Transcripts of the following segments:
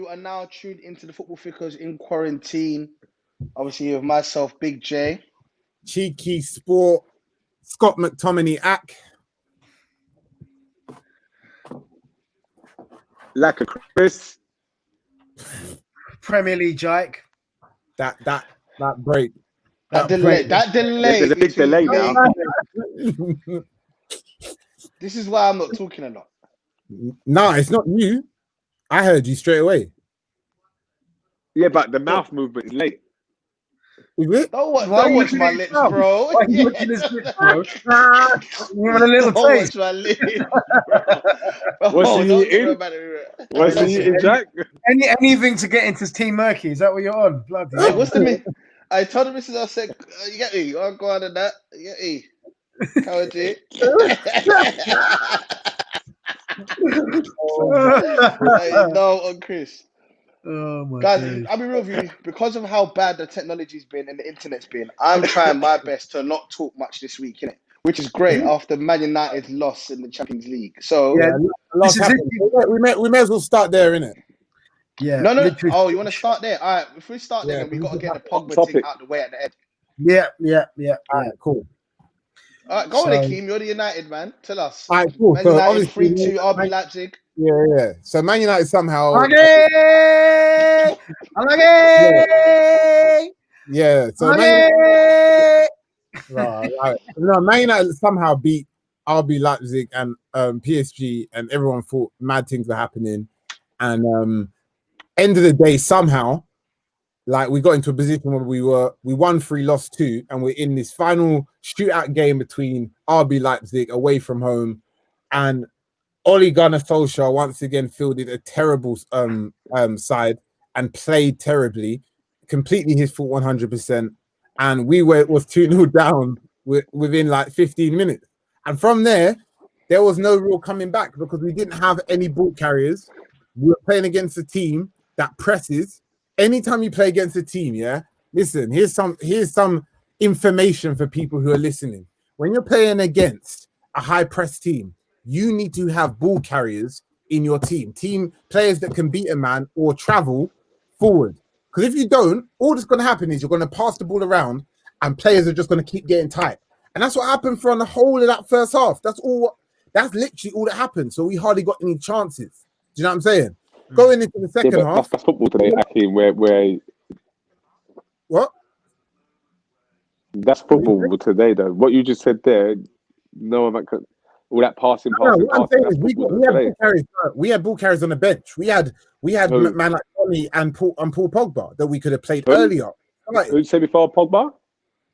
are now tuned into the Football Thickers in quarantine. Obviously, with myself, Big J. CheekySport, Scott McTominay Ack. Lack of Chris. Premier League Jake. That break. That delay. There's a big delay now. This is why I'm not talking a lot. No, it's not you. I heard you straight away. Yeah, but the mouth movement is late. Is it? Don't watch my lips, bro. Why are you looking at his lips, bro? You want a little Don't taste? watch my lips, bro. What's he eating? What's he eating, Jack? Anything to get into Team Murky? Is that what you're on? Bloody Hey, hell. what's the I told him this is I said, you get me? I'll go on and that. You get me? Cowardly. No, on Chris. Oh my Guys, days. I'll be real with you. Because of how bad the technology's been and the internet's been, I'm trying my best to not talk much this week, innit? Which is great after Man United's loss in the Champions League. So Yeah, Lots this is happened. We may as well start there, innit? Yeah. no. literally. Oh, you want to start there? All right. If we start there, Yeah, then we we got to can get the Pogba topic. thing out the way at the end. Yeah. All right, cool. All right, go on, So- Akeem. You're the United man. Tell us. All right, cool. Man So United obviously, 3-2 RB Leipzig. yeah. So Man United somehow, yeah. So Man United somehow beat RB Leipzig and PSG, and everyone thought mad things were happening. And end of the day, somehow, like we got into a position where we won 3, lost 2, and we're in this final shootout game between RB Leipzig away from home, and Ole Gunnar Solskjaer once again fielded a terrible side and played terribly, completely his fault 100%. And we was 2-0 down within like 15 minutes. And from there was no real coming back because we didn't have any ball carriers. We were playing against a team that presses. Anytime you play against a team, yeah, listen, here's some information for people who are listening. When you're playing against a high press team, you need to have ball carriers in your team players that can beat a man or travel forward. Because if you don't, all that's going to happen is you're going to pass the ball around and players are just going to keep getting tight. And that's what happened for the whole of that first half. That's literally all that happened. So we hardly got any chances. Do you know what I'm saying? Going into the second half. That's football today, Akeem, where What? that's football today, though. What you just said there, no one can. All that passing. What I'm saying that's is we football had today. ball carriers. We had ball carriers on the bench. We had Who? man like Donny and Paul Pogba that we could have played Who? earlier. Like, Who'd say before Pogba?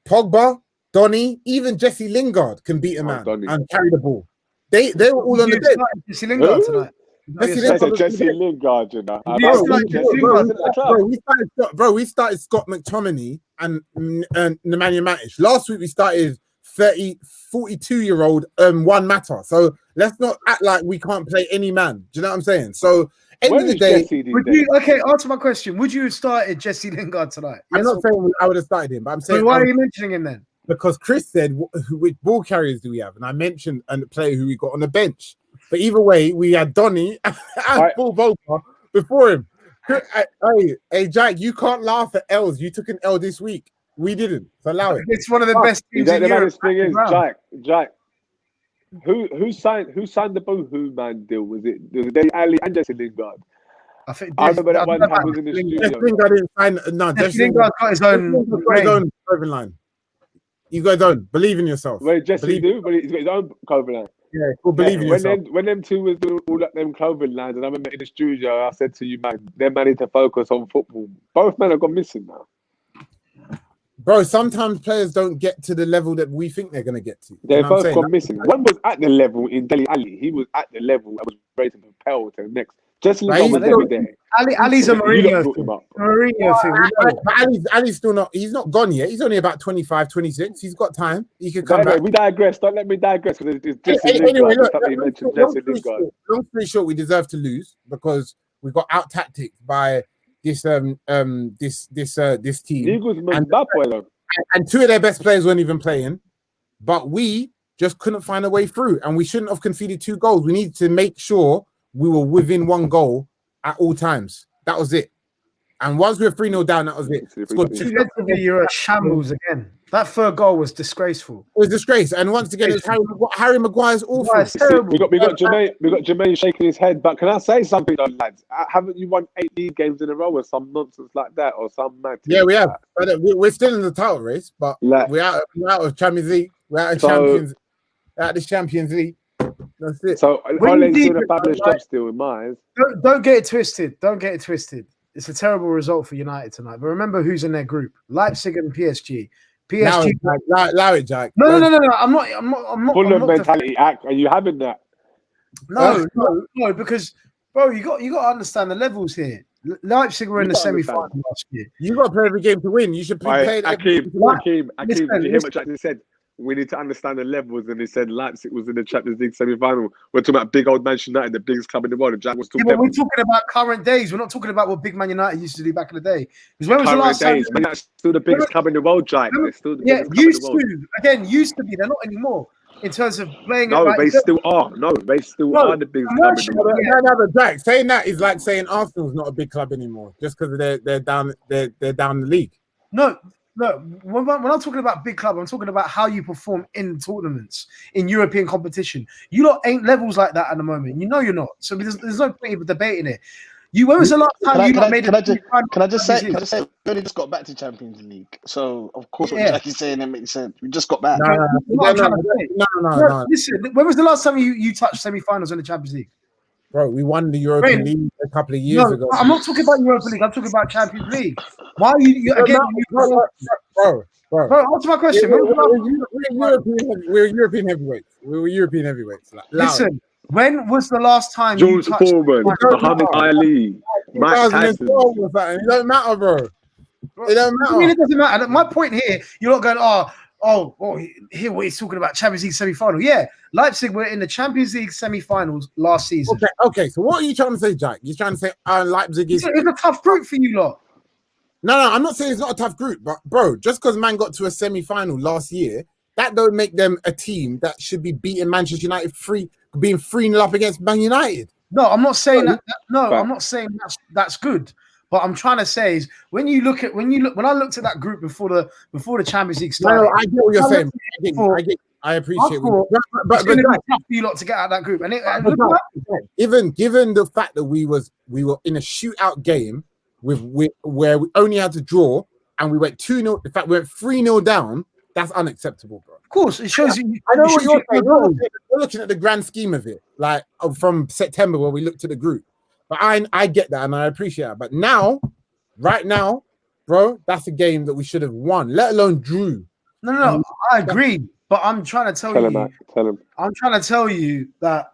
Pogba, Donny, even Jesse Lingard can beat a man Donny. and carry the ball. They were all on the bench. Jesse Lingard Who? tonight. Jesse Lingard, you know. We started Scott McTominay and Nemanja Matic. Last week we started 42-year-old Juan Mata. So let's not act like we can't play any man. Do you know what I'm saying? So end of the day, answer my question. Would you have started Jesse Lingard tonight? I'm not saying I would have started him, but I'm saying So why are you mentioning him then? because Chris said which ball carriers do we have, and I mentioned a player who we got on the bench. But either way, we had Donny and Paul Pogba before him. Hey, Jack, you can't laugh at L's. You took an L this week. We didn't. So allow it. It's one of the best teams in Europe. The thing is, Jack. Who signed the Boohoo man deal? Was it Dele Alli and Jesse Lingard? I remember that one time was in the studio. Jesse Lingard didn't sign. No, Jesse Lingard got his own clothing line. You got his own. Believe in yourself. Wait, Jesse do, but he's got his own clothing line. Yeah, well, believe in yourself. When them two was doing all that them clothing lines, and I remember in the studio, I said to you, man, they're managed to focus on football. Both men have gone missing now. Bro, sometimes players don't get to the level that we think they're going to get to. They've both gone missing. One was at the level in Dele Alli. He was at the level that was ready to propel to the next. Jesse Lingard was never there. Ali's a Mourinho thing. Ali's still not. He's not gone yet. He's only about 25, 26. He's got time. He can come back. We digress. Don't let me digress because it's Jesse Anyway, Lingard. Long story short, we deserve to lose because we got out tacticked by this team. And 2 of their best players weren't even playing, but we just couldn't find a way through, and we shouldn't have conceded 2 goals. We needed to make sure we were within 1 goal at all times. That was it. And once we were 3-0 down, that was it. Scored two. You're a shambles again. That third goal was disgraceful. It was disgrace. And once again, it was Harry Maguire's awful. We got Jermaine shaking his head. But can I say something, though, lads? Haven't you won 8 league games in a row or some nonsense like that, or some mad? Yeah, we have. But we're still in the title race, but we're out of Champions League. We're out of the Champions League. That's it. So Ole's doing a fabulous job still in my eyes. Don't get it twisted. Don't get it twisted. It's a terrible result for United tonight. But remember who's in their group: Leipzig and PSG. PSG. Allow it, Jack. No. I'm not. Fulham mentality act. Are you having that? No, because bro, you got to understand the levels here. Leipzig were in the semi-final last year. You got to play every game to win. You should play. Akeem, did you hear what Jack said? We need to understand the levels, and he said Leipzig was in the Champions League semi-final. We're talking about big old Manchester United, the biggest club in the world. And Jack was talking but we're talking about current days. We're not talking about what big Man United used to do back in the day. Because when was the last time? Man, that's still the biggest club in the world, Jack. Used to be. They're not anymore in terms of playing. No, they still are. No, they still are the biggest club in the world. No, Jack, saying that is like saying Arsenal's not a big club anymore just because they're down the league. No. When I'm talking about big club, I'm talking about how you perform in tournaments, in European competition. You lot ain't levels like that at the moment. You know you're not. So there's no point of debating it. When was the last time Can I just say, we only just got back to Champions League. So, of course, what Jackie's saying, it makes sense. We just got back. No. Listen, when was the last time you touched semi-finals in the Champions League? Bro, we won the European League a couple of years ago. I'm not talking about Europa League. I'm talking about Champions League. Why are you again? Bro, answer my question. We're European heavyweights. We were European heavyweights. Listen, when was the last time George Foreman, Muhammad Ali, Mike Tyson? It don't matter, bro. It don't matter. I mean, it doesn't matter. My point here, you're not going, hear what he's talking about, Champions League semi-final. Yeah, Leipzig were in the Champions League semi-finals last season. Okay. So what are you trying to say, Jack? You're trying to say Leipzig is... It's a tough group for you lot. No, I'm not saying it's not a tough group, but bro, just because man got to a semi-final last year, that don't make them a team that should be beating Manchester United being 3-0 up against Man United. No, I'm not saying that. No, I'm not saying that's good. But I'm trying to say is when I looked at that group before the Champions League started. No, I get what you're saying. I appreciate it. But it's going to be tough for you lot to get out of that group. And even given the fact that we were in a shootout game where we only had to draw and we went 2-0. In fact, we went 3-0 down. That's unacceptable, bro. Of course, it shows you. I know what you're saying. You're looking at the grand scheme of it, like from September where we looked at the group. But I get that and I appreciate that. But right now, bro, that's a game that we should have won, let alone drew. No, I agree. But I'm trying to tell you. Tell him. I'm trying to tell you that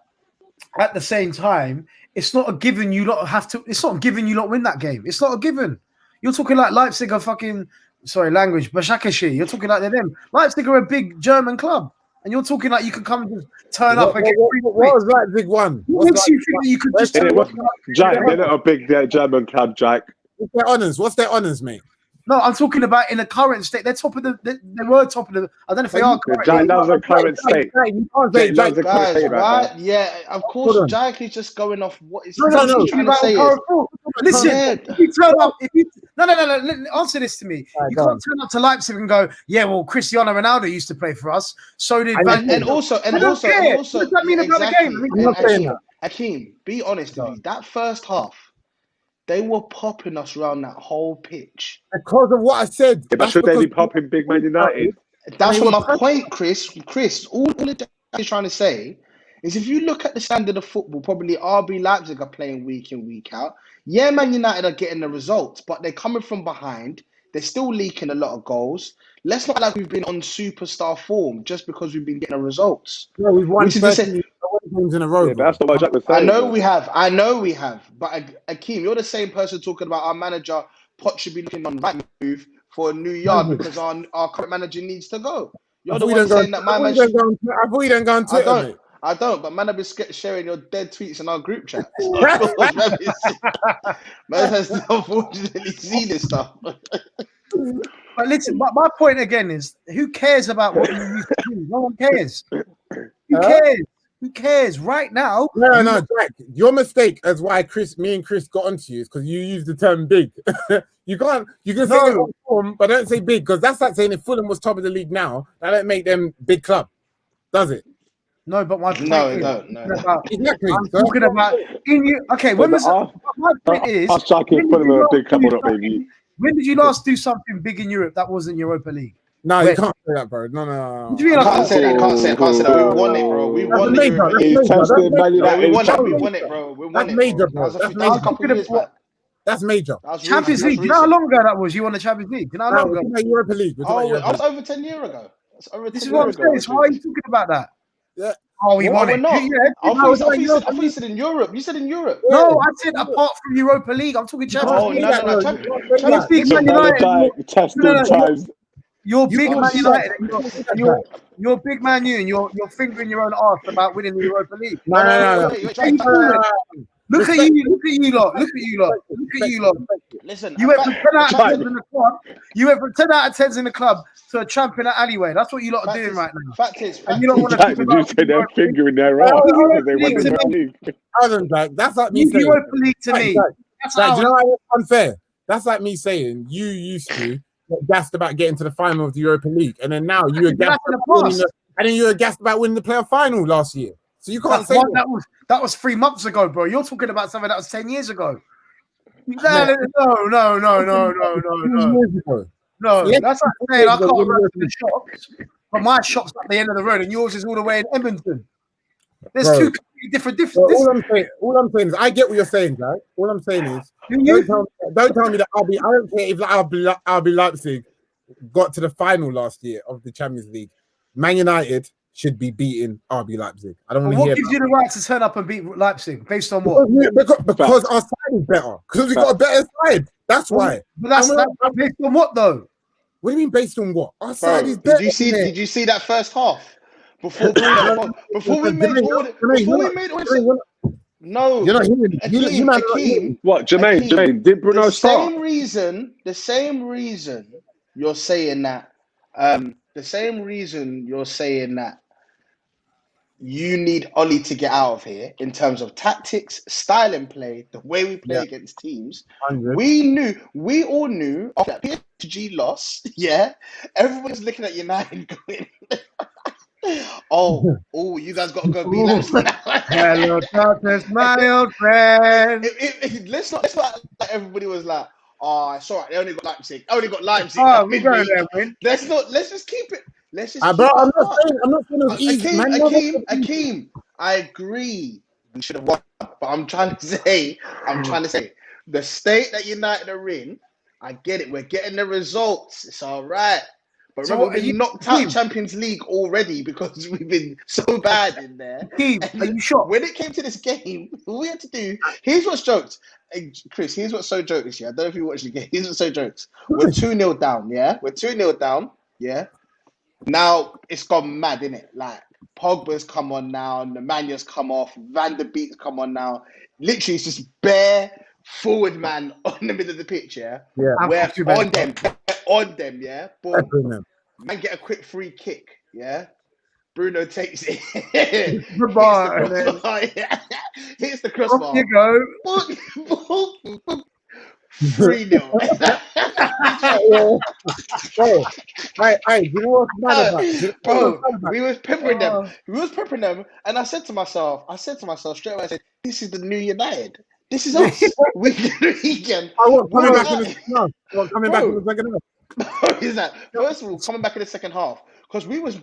at the same time, it's not a given you lot have to. It's not a given you lot win that game. It's not a given. You're talking like Leipzig are fucking. Sorry, language. Bashakashi. You're talking like they're them. Leipzig are a big German club. And you're talking like you can come and just turn up and get what was Leipzig one? What makes you think that you could just turn up? Jack, they're not a big German club, Jack. What's their honours, mate? No, I'm talking about in the current state. They're top of the. They were top of the. I don't know if they are. Jack loves a current state. Right? Yeah, of course. Jack is just going off what is trying to say. Listen, if you turn up, no. Answer this to me. You can't turn up to Leipzig and go, yeah, well, Cristiano Ronaldo used to play for us. So did. And also, what does that mean about the game? I'm not saying that. Akeem, be honest with me. That first half. They were popping us around that whole pitch. Because of what I said. Yeah, but should they be popping Big Man United? That's my point, Chris. All that is trying to say is if you look at the standard of football, probably RB Leipzig are playing week in, week out. Yeah, Man United are getting the results, but they're coming from behind. They're still leaking a lot of goals. Let's not like we've been on superstar form just because we've been getting the results. Yeah, we've won 30 games in a row. Yeah, that's not what Jack was saying. I know we have. But Akeem, you're the same person talking about our manager, Pot should be looking on right move for a new yard because our current manager needs to go. You're the one saying that my manager... We don't go on Twitter, I don't, but man, I've been sharing your dead tweets in our group chat. Man has unfortunately seen this stuff. But listen, my point again is, who cares about what you used to do? No one cares. Who cares? Who cares? Right now, No, Jack. Your mistake as why me and Chris got onto you is because you used the term big. You can say it on form, but don't say big, because that's like saying if Fulham was top of the league now, that don't make them big club, does it? No, but my point is, exactly. I'm talking about in you. Okay, when was my point is? When did you last do something big in Europe that wasn't Europa League? No, you can't say that, bro. No. What do you mean? Can't say that. We won it, bro. We won the Europa League. We won it, bro. We won it, major, bro. That was a couple of years back. That's major. Champions League. Do you know how long ago that was? You won the Champions League. Do you know how long ago? Europa League. Oh, I was over 10 years ago. This is what I'm saying. So why are you talking about that? Yeah. Oh, we won it. I thought you said in Europe. You said in Europe. No, I said apart from Europa League. I'm talking Champions League. No. Champions League, Man United. You're big Man United. You're big Man U, and you're fingering your own arse about winning the Europa League. No. Look at you lot. Listen, you went from 10 out of 10s in the club. You went from 10 out of 10s in the club to a champion at alleyway. That's what you lot are doing right now. Fact is, and you don't want to. Did you say they're fingering their arse because they won the league? That's like me saying Europa League to me. Do you know why it's unfair? That's like me saying you used to get gassed about getting to the final of the Europa League, and then now you were gassed about winning the playoff final last year. So you can't say that was 3 months ago, bro. You're talking about something that was 10 years ago. No. That's not saying I can't run to the shops, but my shop's at the end of the road and yours is all the way in Edmonton. There's two completely different. All I'm saying is I get what you're saying, right? All I'm saying is don't tell me that I don't care if RB Leipzig got to the final last year of the Champions League. Man United should be beating RB Leipzig. I don't want to hear. What gives you the right to turn up and beat Leipzig based on what? Because our side is better. Because we got a better side. That's why. But that's based on what though? What do you mean based on what? Our side is better. Did you see that first half? Before we made all the no, you're not hearing. What, Jermaine? Did Bruno start? The same reason you're saying that. The same reason you're saying that you need Oli to get out of here in terms of tactics, style and play, the way we play against teams. 100. We all knew after that PSG loss, everyone's looking at United going, you guys got to go beat Leipzig now. Hello, darkness, my old friend. Let's not like everybody was like, oh, it's all right. They only got Leipzig. Oh, we go there, man. Let's just keep it. Let's just. I'm not saying it's easy, man. Akeem, I agree. We should have won, but I'm trying to say, the state that United are in, I get it. We're getting the results. It's all right. But remember, we've been knocked out Champions League already because we've been so bad in there. Are you shocked? When it came to this game, all we had to do, here's what's jokes. Hey, Chris, here's what's so jokes. I don't know if you watched the game. Here's what's so jokes. We're 2-0 down, We're 2-0 down, Now, it's gone mad, innit? Like, Pogba's come on now, Nemanya's come off, Van der Beek's come on now. Literally, it's just bare forward man on the middle of the pitch, We're on them, Boom. Man get a quick free kick, Bruno takes it. Hits the crossbar. Off you go. 3-0. Hey, you know what's mad about it? Bro, we was peppering them. And I said to myself straight away, I said, this is the new United. This is us. We can. I want coming back in the second half. Is that first of all coming back in the second half because we was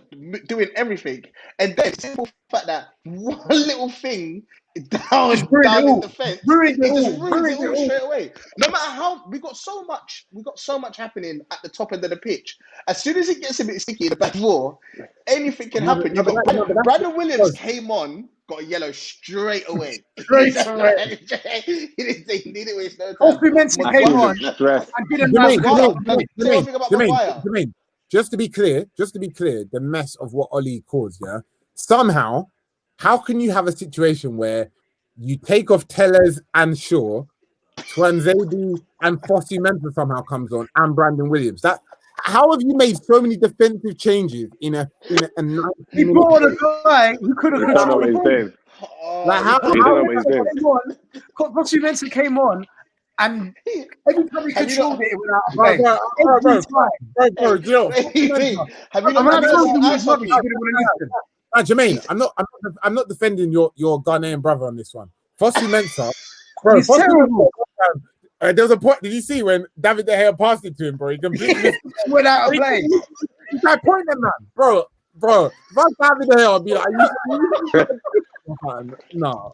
doing everything, and then the simple fact that one little thing down in defense, it just ruins it all straight away. No matter how we got so much happening at the top end of the pitch. As soon as it gets a bit sticky in the back four, anything can happen. Brandon Williams came on. Got a yellow straight away. He didn't waste no time. Came on. Jermaine, just to be clear, the mess of what Oli caused, somehow, how can you have a situation where you take off Tellez and Shaw, Twanzebe and Fossey Mensah somehow comes on, and Brandon Williams? how have you made so many defensive changes in a 90 He minute brought on a guy who could have You don't know what controlled he's the game. doing. Like, how You don't know what he's doing. Mensah came on, and every time he Have you controlled not- it went out of Bro, play. bro, Every time. bro, Joe. Wait, have you And when I not told seen you he ice was rubbish, hockey? you didn't want to listen. Jermaine, I'm not defending your Ghanaian brother on this one. Fosu Mensah, bro. He's Fosu terrible. Mensah, there was a point. Did you see when David De Gea passed it to him, bro? He completely missed it. Went out of play. He's like pointing, man, bro. If I was David De Gea, I'd be like, no.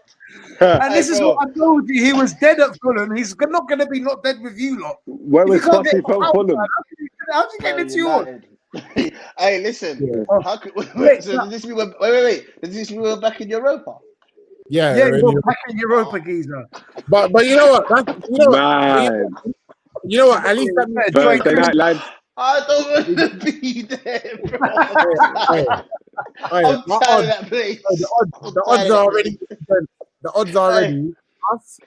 And this Hey, is bro. what I told you. He was dead at Fulham. He's not going to be not dead with you lot. Where was If you can't Fossey get from out, Fulham? man, how's he getting into yours? United. Hey, listen. Yeah. How could, Wait, so does this mean wait? Does this mean we're back in Europa? Yeah, Yeah, really. you're back in Europa, geezer. But you know what? Man. You know what? At least that means Thursday night, lads. I don't want to be there, bro. Hey, I'm tired of that place. the odds are already us,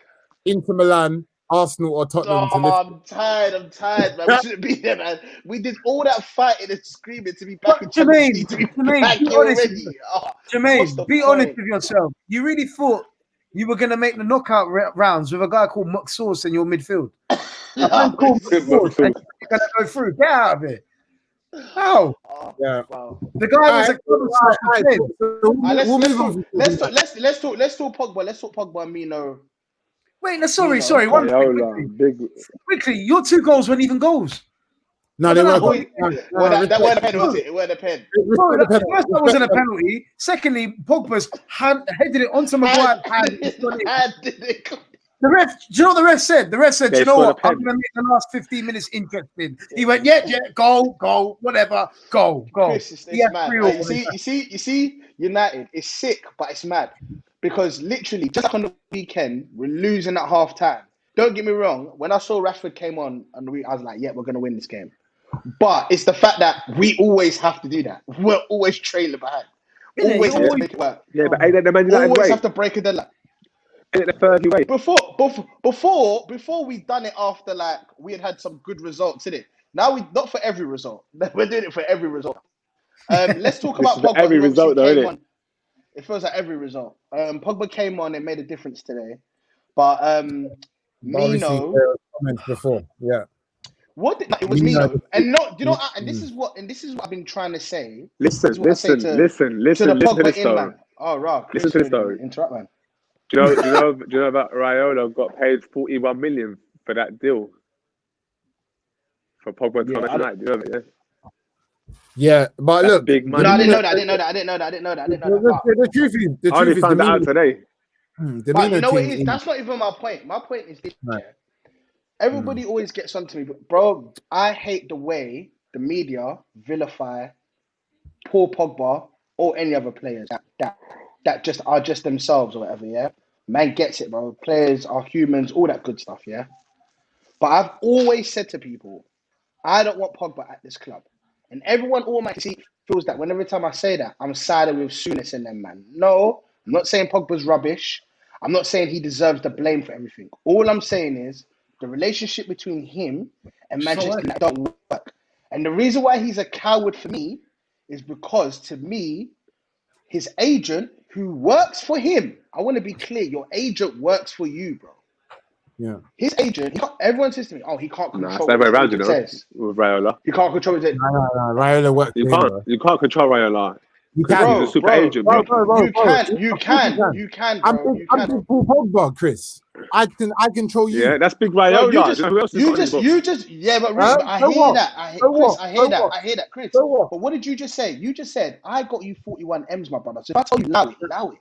Inter Milan, Arsenal, or Tottenham to lift. I'm tired, man. We shouldn't be there, man. We did all that fighting and screaming to be back in Champions League, to be back be here honest. already. What's the Jermaine, be honest point? with yourself. You really thought you were going to make the knockout rounds with a guy called Muck Sauce in your midfield? A man called Muck Sauce, and you're going to go through. Get out of it. How? Yeah. Wow. The guy was a Let's talk Pogba. Let's talk Pogba and Mino. Wait, no, sorry. Raiola, One thing, quickly. Your 2 goals weren't even goals. No, they weren't. That weren't a pen, was it? It weren't a pen. Bro, first, that wasn't a penalty. Secondly, Pogba's headed it onto Maguire's hand. The ref, do you know what the ref said? The ref said, do you know what? I'm going to make the last 15 minutes interesting. He went, yeah, goal, whatever, goal. Chris, it's mad. You see, United, it's sick, but it's mad. Because literally, just like on the weekend, we're losing at half time. Don't get me wrong, when I saw Rashford came on, I was like, yeah, we're going to win this game. But it's the fact that we always have to do that. We're always trailing behind. Always have to make it work. Yeah, but ain't that the Man United always way? have to break it down. Ain't it the 30 way? Before we done it after like we had some good results in it. Now we not for every result. We're doing it for every result. Let's talk about Pogba. Every result, though, isn't it? It feels like every result. Pogba came on and made a difference today, but Mino before, yeah. What it was Mino, and not, you know, and this is what I've been trying to say. Listen to the story. Oh, right. Listen to the story. Interrupt, man. Do you know about Raiola got paid 41 million for that deal for Pogba to come tonight? Do you know that? Yeah, but that's look, big money. No, I didn't know that. The truth is, I only found that out today. But you know what it is? That's not even my point. My point is this. Right. Everybody always gets on to me, but bro, I hate the way the media vilify Paul Pogba or any other players that just are just themselves or whatever, yeah? Man gets it, bro. Players are humans, all that good stuff, yeah? But I've always said to people, I don't want Pogba at this club. And everyone automatically feels that whenever time I say that, I'm siding with Souness and them, man. No, I'm not saying Pogba's rubbish. I'm not saying he deserves the blame for everything. All I'm saying is the relationship between him and Manchester United don't work. And the reason why he's a coward for me is because, to me, his agent, who works for him, I want to be clear, your agent works for you, bro. Yeah. His agent, everyone says to me, oh, he can't control it's the way around, you know, with Raiola. He can't control his agent. No, Raiola works. You can't control Raiola. You can. He's a super agent. You can. I'm big Paul Pogba, Chris. I control you. Yeah, that's big Raiola. But I hear that. I hear that, Chris. But what did you just say? You just said, I got you 41 M's, my brother. So if I tell you, allow it.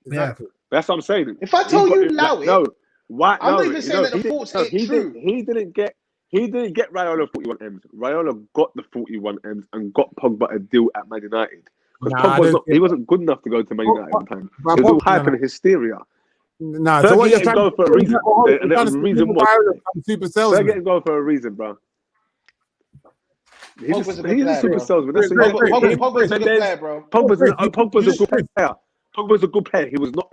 Exactly. That's what I'm saying. If I tell you, allow it. No. Why? I'm not even saying that the thoughts ain't true. He didn't get Raiola 41 M's. Raiola got the 41 M's and got Pogba a deal at Man United. Because he wasn't good enough to go to Man United at the time. It was all hype and hysteria. Nah, so what you're trying to go for a reason. The reason was super salesman. They're getting go for a reason, bro. He's a super salesman. Pogba's a good player, bro. Pogba's a good player. Pogba's a good player. He was not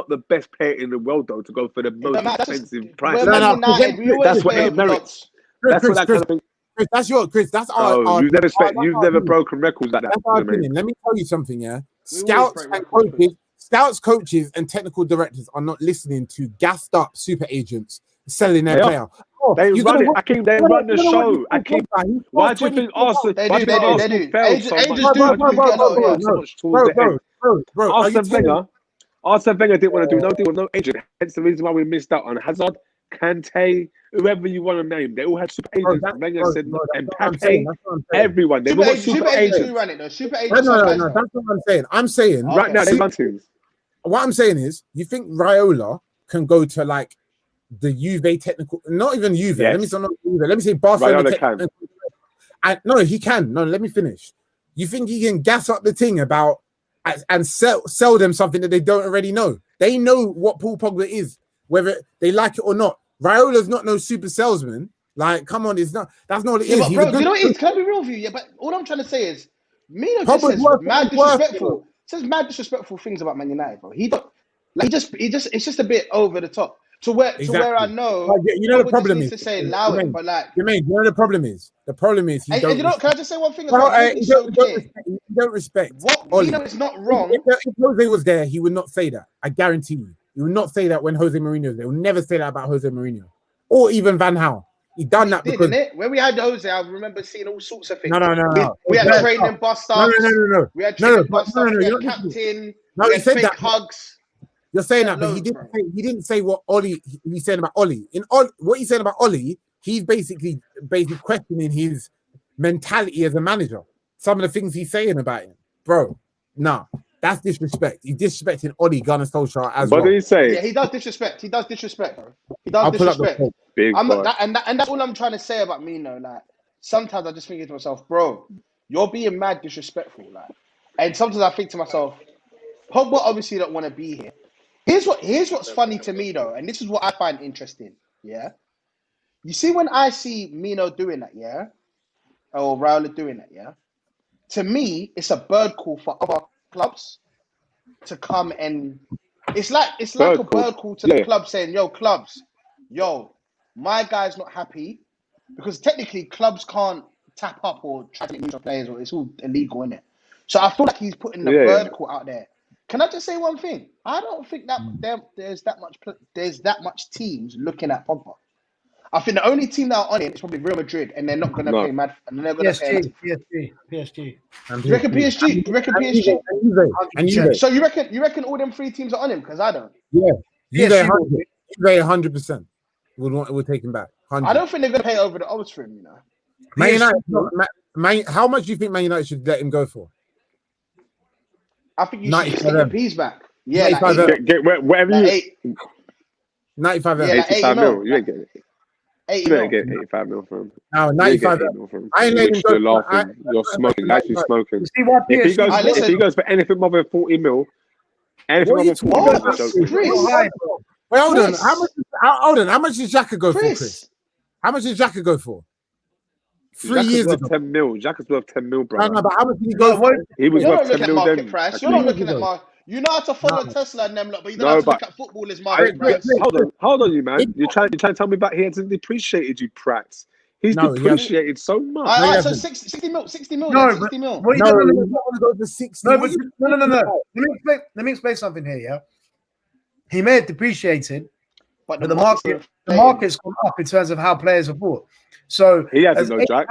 the best player in the world though to go for the most expensive price. That's what he merits. That's what that kind of thing. Chris, that's your Chris. That's Oh, our you've never that's you've our never opinion. broken records like that. That's our to me. opinion. Let me tell you something, yeah. We always break records. Scouts, coaches, and technical directors are not listening to gassed up super agents selling their They are. player. Oh, They you're run gonna it. watch- Akeem, they you're run the gonna watch show. Paul Akeem, Pogba. He why scored do you think 24 Arsenal? They Why do, do you think Arsenal do. failed so Agents much? do Bro, get out, yeah. So much towards the end. bro, are you Arsene telling Wenger, didn't want to do no deal with no agent. Hence the reason why we missed out on Hazard, Kante, whoever you want to name. They all had super agents. Wenger said, and that's what I'm saying. Mbappe, That's what I'm saying. everyone. They've all got Super agents do run it though. Super agents No, are guys. that's what I'm saying. I'm saying right now they see, run things. what I'm saying is, you think Raiola can go to like the Juve technical, not even Juve. Yes. Let me say not Juve. Let me say Barcelona. Raiola can. No, he can. No, let me finish. You think he can gas up the thing about and sell them something that they don't already know? They know what Paul Pogba is, whether they like it or not. Raiola's not no super salesman. Like, come on, it's not. That's not what it is. But He's bro, a good, you know what it is? Can I be real with you? Yeah, but all I'm trying to say is, Mino just Pogba's says worth mad what he's worth, disrespectful. Says mad disrespectful things about Man United, bro. He don't like it's just a bit over the top. To where I know, Like, you know the Pogba problem just is. needs to say allow it, but like, You know the problem is. The problem is he and don't. you know, can I just say one thing as Well, well? he So clear. don't respect. What Oli. Mino is not wrong. If Jose was there, he would not say that. I guarantee you. He would not say that when Jose Mourinho was there. He will never say that about Jose Mourinho. Or even Van Gaal. He done that because... Didn't it? When we had Jose, I remember seeing all sorts of things. No. We had training bust-ups. No. We had training bust-ups. We had You're captain. No, We he had said fake that. hugs. You're saying that, but Loads, he didn't say what Oli he's saying about Oli. What he's saying about Oli, he's basically questioning his mentality as a manager. Some of the things he's saying about him. Bro, nah. That's disrespect. He's disrespecting Oli Gunnar Solskjaer as well. What did he say? Yeah, he does disrespect. Bro. He does I'll disrespect. Big and that's all I'm trying to say about Mino. Like, sometimes I just think to myself, bro, you're being mad disrespectful. Like, and sometimes I think to myself, Pogba obviously don't want to be here. Here's what's funny to me though, and this is what I find interesting. Yeah, you see when I see Mino doing that, yeah, or Raiola doing that, yeah. To me, it's a bird call for other clubs to come and it's like a bird call to the club saying, "Yo, clubs, my guy's not happy," because technically clubs can't tap up or try to get neutral players, or it's all illegal, isn't it? So I feel like he's putting the bird call out there. Can I just say one thing? I don't think that there's that much teams looking at Pogba. I think the only team that are on it is probably Real Madrid, and they're not going to pay mad. And they're going to pay PSG. Do you reckon PSG? Do you reckon PSG? And you. So you reckon all them three teams are on him? Because I don't. Yeah, PSG. 100%. We'll take him back. 100. I don't think they're going to pay over the odds for him. You know. Man United. How much do you think Man United should let him go for? I think you should get the P's back. Yeah, get whatever you. 95 yeah, 85 mil. You ain't getting it. 80 You ain't getting 85 mil from him. No, 95 mil from him. I ain't letting him You're go. laughing. You're smoking. Actually smoking. You see why If he goes for anything more than 40 mil, anything more than 40 mil, Chris? Wait, hold on. How much did Xhaka go for, Chris? How much did Xhaka go for? 3 years ago. 10 mil. Xhaka's worth 10 mil, bro. No, but how much did he go for? He was You're worth not 10 looking mil at market then. price. You're not looking at market. You know how to follow Tesla and them, but you don't know how to look at footballers' market price. Hold on, you man. You're trying to tell me about he hasn't depreciated, you prats. He's depreciated so much. All right, so 60 mil. 60 mil. No, 60 mil. No, No. Let me explain something here. Yeah, he may have depreciated, but the market's gone up in terms of how players are bought. So he hasn't no Jack.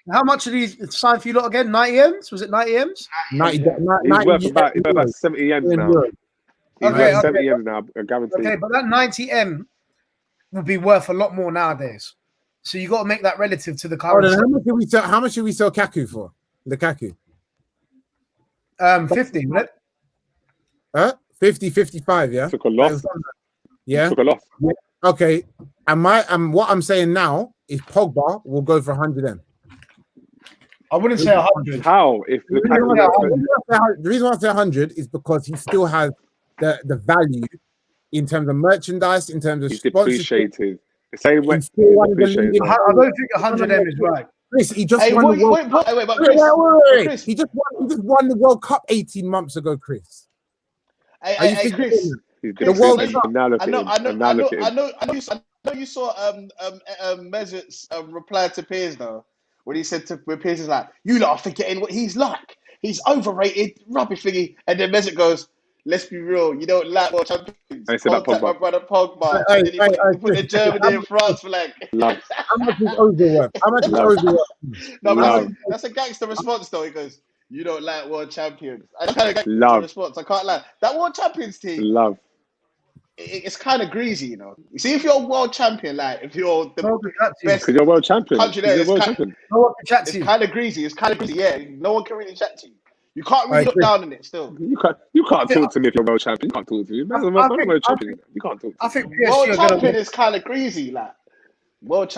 How much did he sign for you lot again? 90 M's? Was it 90 M's? 90. He's worth about 70 M's now. He's worth 70 M's now, I guarantee. Okay, but that 90 M would be worth a lot more nowadays. So you got to make that relative to the current. How much did we sell Kaku for? Lukaku? 50, right? 50, 55, yeah? Took a loss. Yeah? Took a loss. Yeah. Okay. And what I'm saying now is Pogba will go for 100 M. I wouldn't say 100. How? If the reason why I say 100 is because he still has the value in terms of merchandise, in terms of depreciated. The same way. I don't think 100 M is right. Chris, he just won the World Cup. Chris, he just won the World Cup 18 months ago, Chris. Hey, Chris. The world is I know you saw Mesut's reply to Piers though. when he said to Piers, he's like, "You lot are forgetting what he's like. He's overrated, rubbish thingy." And then Mesut goes, "Let's be real, you don't like world champions. And he said that Contact my Pogba. brother Pogba." Hey, And then he put the Germany and France flag. Love. How much is Ozil worth? How much is Love. Ozil worth? No, Love. that's a gangster response though. He goes, "You don't like world champions." And that's kind of gangster Love. response. I can't lie. That world champions team, Love. it's kind of greasy, you know. You see, if you're a world champion, like if you're the No one can chat to you. best Because you're world champion. country there, You're it's world kind, champion. No one can chat to it's you. kind of greasy. It's kind of greasy. Yeah, no one can really chat to you. You can't really Alright, look Chris. down on it still. You can't talk to me if you're world champion. You can't talk to me. Man, I'm world champion. You can't talk to I me. think World PSG are champion going to is kind of greasy, like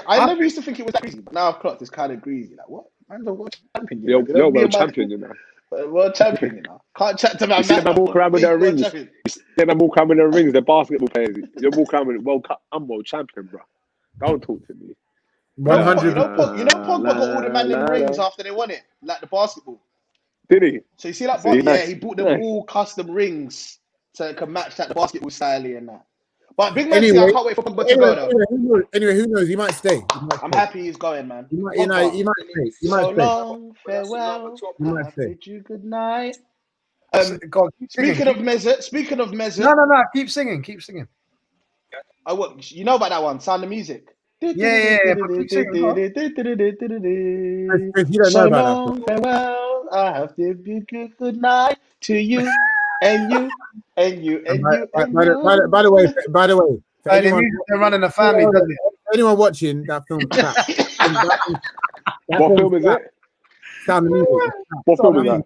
I never used to think it was that greasy, but now I've clocked it's kind of greasy. Like what? Man's a world champion. You know? You're Me world and my- champion, you know. World champion, you know. Can't chat to my You see man. them walk around with Big their world rings. champion. You see them walk around with their rings. They're basketball players. You're walking around with World Cup. I'm world champion, bro. Don't talk to me. 100. You know Pogba got all the man in rings after they won it, like the basketball. Did he? So you see that See, Pogba, nice. he bought them Nice. all custom rings so it can match that basketball style and that. But big man, Anyway, I can't wait for Pogba to go though. Anyway, who knows? He might stay. I'm happy he's going, man. He might Pogba, stay. He so might stay. long, farewell. He might I stay. bid you good night. God, keep singing. Speaking of Mesut, No. Keep singing. you know about that one, Sound of Music. Yeah, but keep singing, go on. Chris, you don't know So about long, farewell. I have to bid you good night to you and you and you and you and you. that. By the way, for Hey, the anyone, music they're running the family, doesn't it? anyone watching that film, crap. What film is it? Sound of Music. What film is that?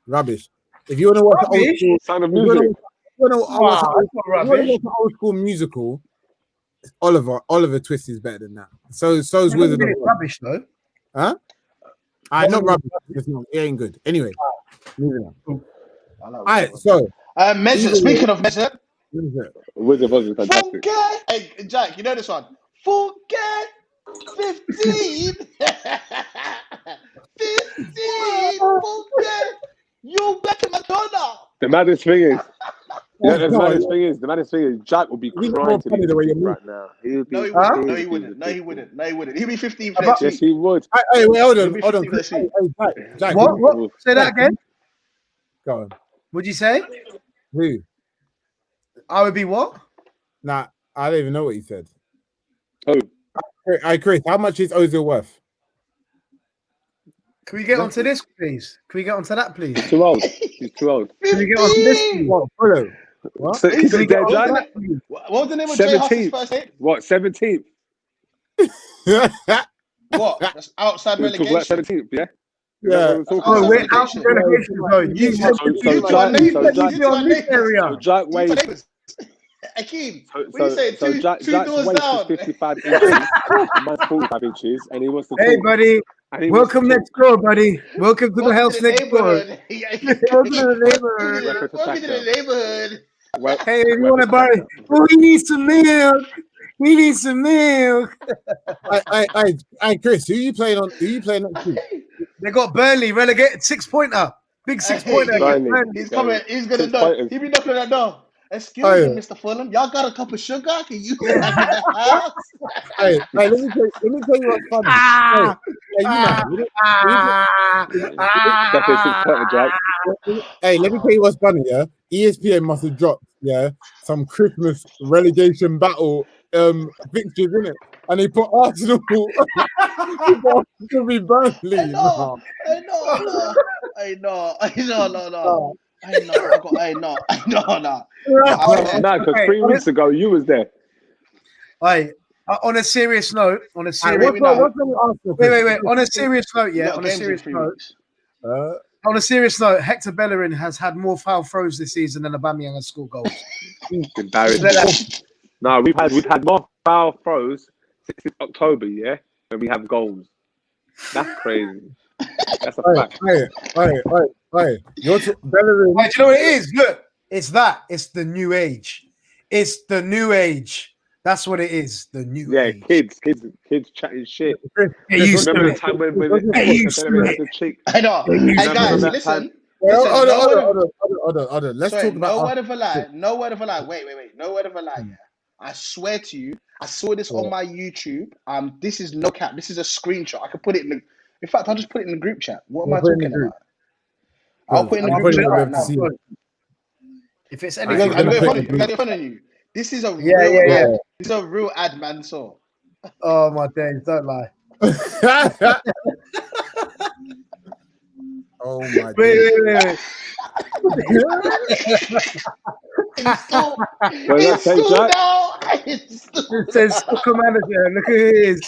Rubbish. If you want to watch the old Rubbish? school, Sound of if you wanna- Music. if you want to watch Wow, that's not rubbish. an old school musical, Oliver Twist is better than that. So's Wizard of It's Oz. rubbish though. Huh? Not rubbish. It's not. It ain't good. Anyway, moving on. All right. So, Mesut. Speaking of Mesut, Wizard of Oz is fantastic. forget. Hey, Jack, you know this one. Forget 15. 15. Forget. You better McDonald. The maddest thing is, the God. maddest thing is, Jack will be He's crying more to funny the way these you right now. He would be. No, he Huh? wouldn't. No, he wouldn't. No, he wouldn't. No, he wouldn't. He'll be 15 for next Yes, week. he would. Hey, wait, hold Maybe on. 15 next week. Hey, Jack, What? Say that again. Go on. What'd you say? Who? I would be what? Nah, I don't even know what he said. Oh, Hey, Chris, how much is Ozil worth? Can we get onto this, please? Can we get onto that, please? he's too old. He's too old. Can we get onto this, please? What? Fulham? What? So, He's is it got- Jack? What was the name of Jay Huss's 17th. first name? What? 17th. What? That's outside We're talking about relegation. 17th, yeah. Yeah. Oh, we're out of relegation zone. You said So you Jack- said so you Jack- said on this area. So Jack weighs. Akeem, So, what you saying? Two Jack's doors waist down. is 55 inches, mine's 45 inches, and he wants to. Hey, talk. buddy. And he wants Welcome to next door, buddy. Welcome to the house next door. neighborhood. Welcome to the neighborhood. Welcome to the neighborhood. talk. Well, Hey, if you want to buy, oh, we need some milk. We need some milk. Hey, Chris, who you playing on? Who you playing next week? They got Burnley relegated 6-pointer. Big 6-pointer. Burnley. He's coming. He's gonna 6 knock. pointers. He be knocking on that door. Excuse Oh, yeah. me, Mr. Fulham. Y'all got a cup of sugar? Can you back in the house? Hey, let me tell you what's funny. Ah, Hey, you man, Definitely 6 pointer, Jack. hey, let me tell you what's funny, yeah? ESPN must have dropped, yeah, some Christmas relegation battle fixtures in it, and they put Arsenal to be Burnley. I know. No, because 3 weeks ago you was there. Hey, on a serious note, Wait, What's wait, wrong with Arsenal? wait. On a serious note, yeah. On a Games in serious 3 note, weeks. on a serious note, Hector Bellerin has had more foul throws this season than Aubameyang has scored goals. Embarrassing. No, we've had more foul throws since October, yeah, than we have goals. That's crazy. That's a fact. Hey, you're Bellerin. Wait, do you know what it is? Look, it's that. It's the new age. It's the new age. That's what it is. The new age. Kids chatting shit. Get used to Remember the it. time when Get used to Bellerin had it. the cheek? I know. Hey guys, listen. Hold on. Let's Sorry, talk about no word of a lie. No word of a lie. Wait. No word of a lie. Yeah. I swear to you, I saw this on my YouTube. This is no cap. This is a screenshot. I could put it in the. In fact, I'll just put it in the group chat. What am I talking about? I'll put it in the group chat right now. If it's Have anything, you got it in front of you? This is a real ad. This is a real ad, man. So. Oh my days! Don't lie. Oh my! Wait. It's still now. It says soccer manager. Look at his.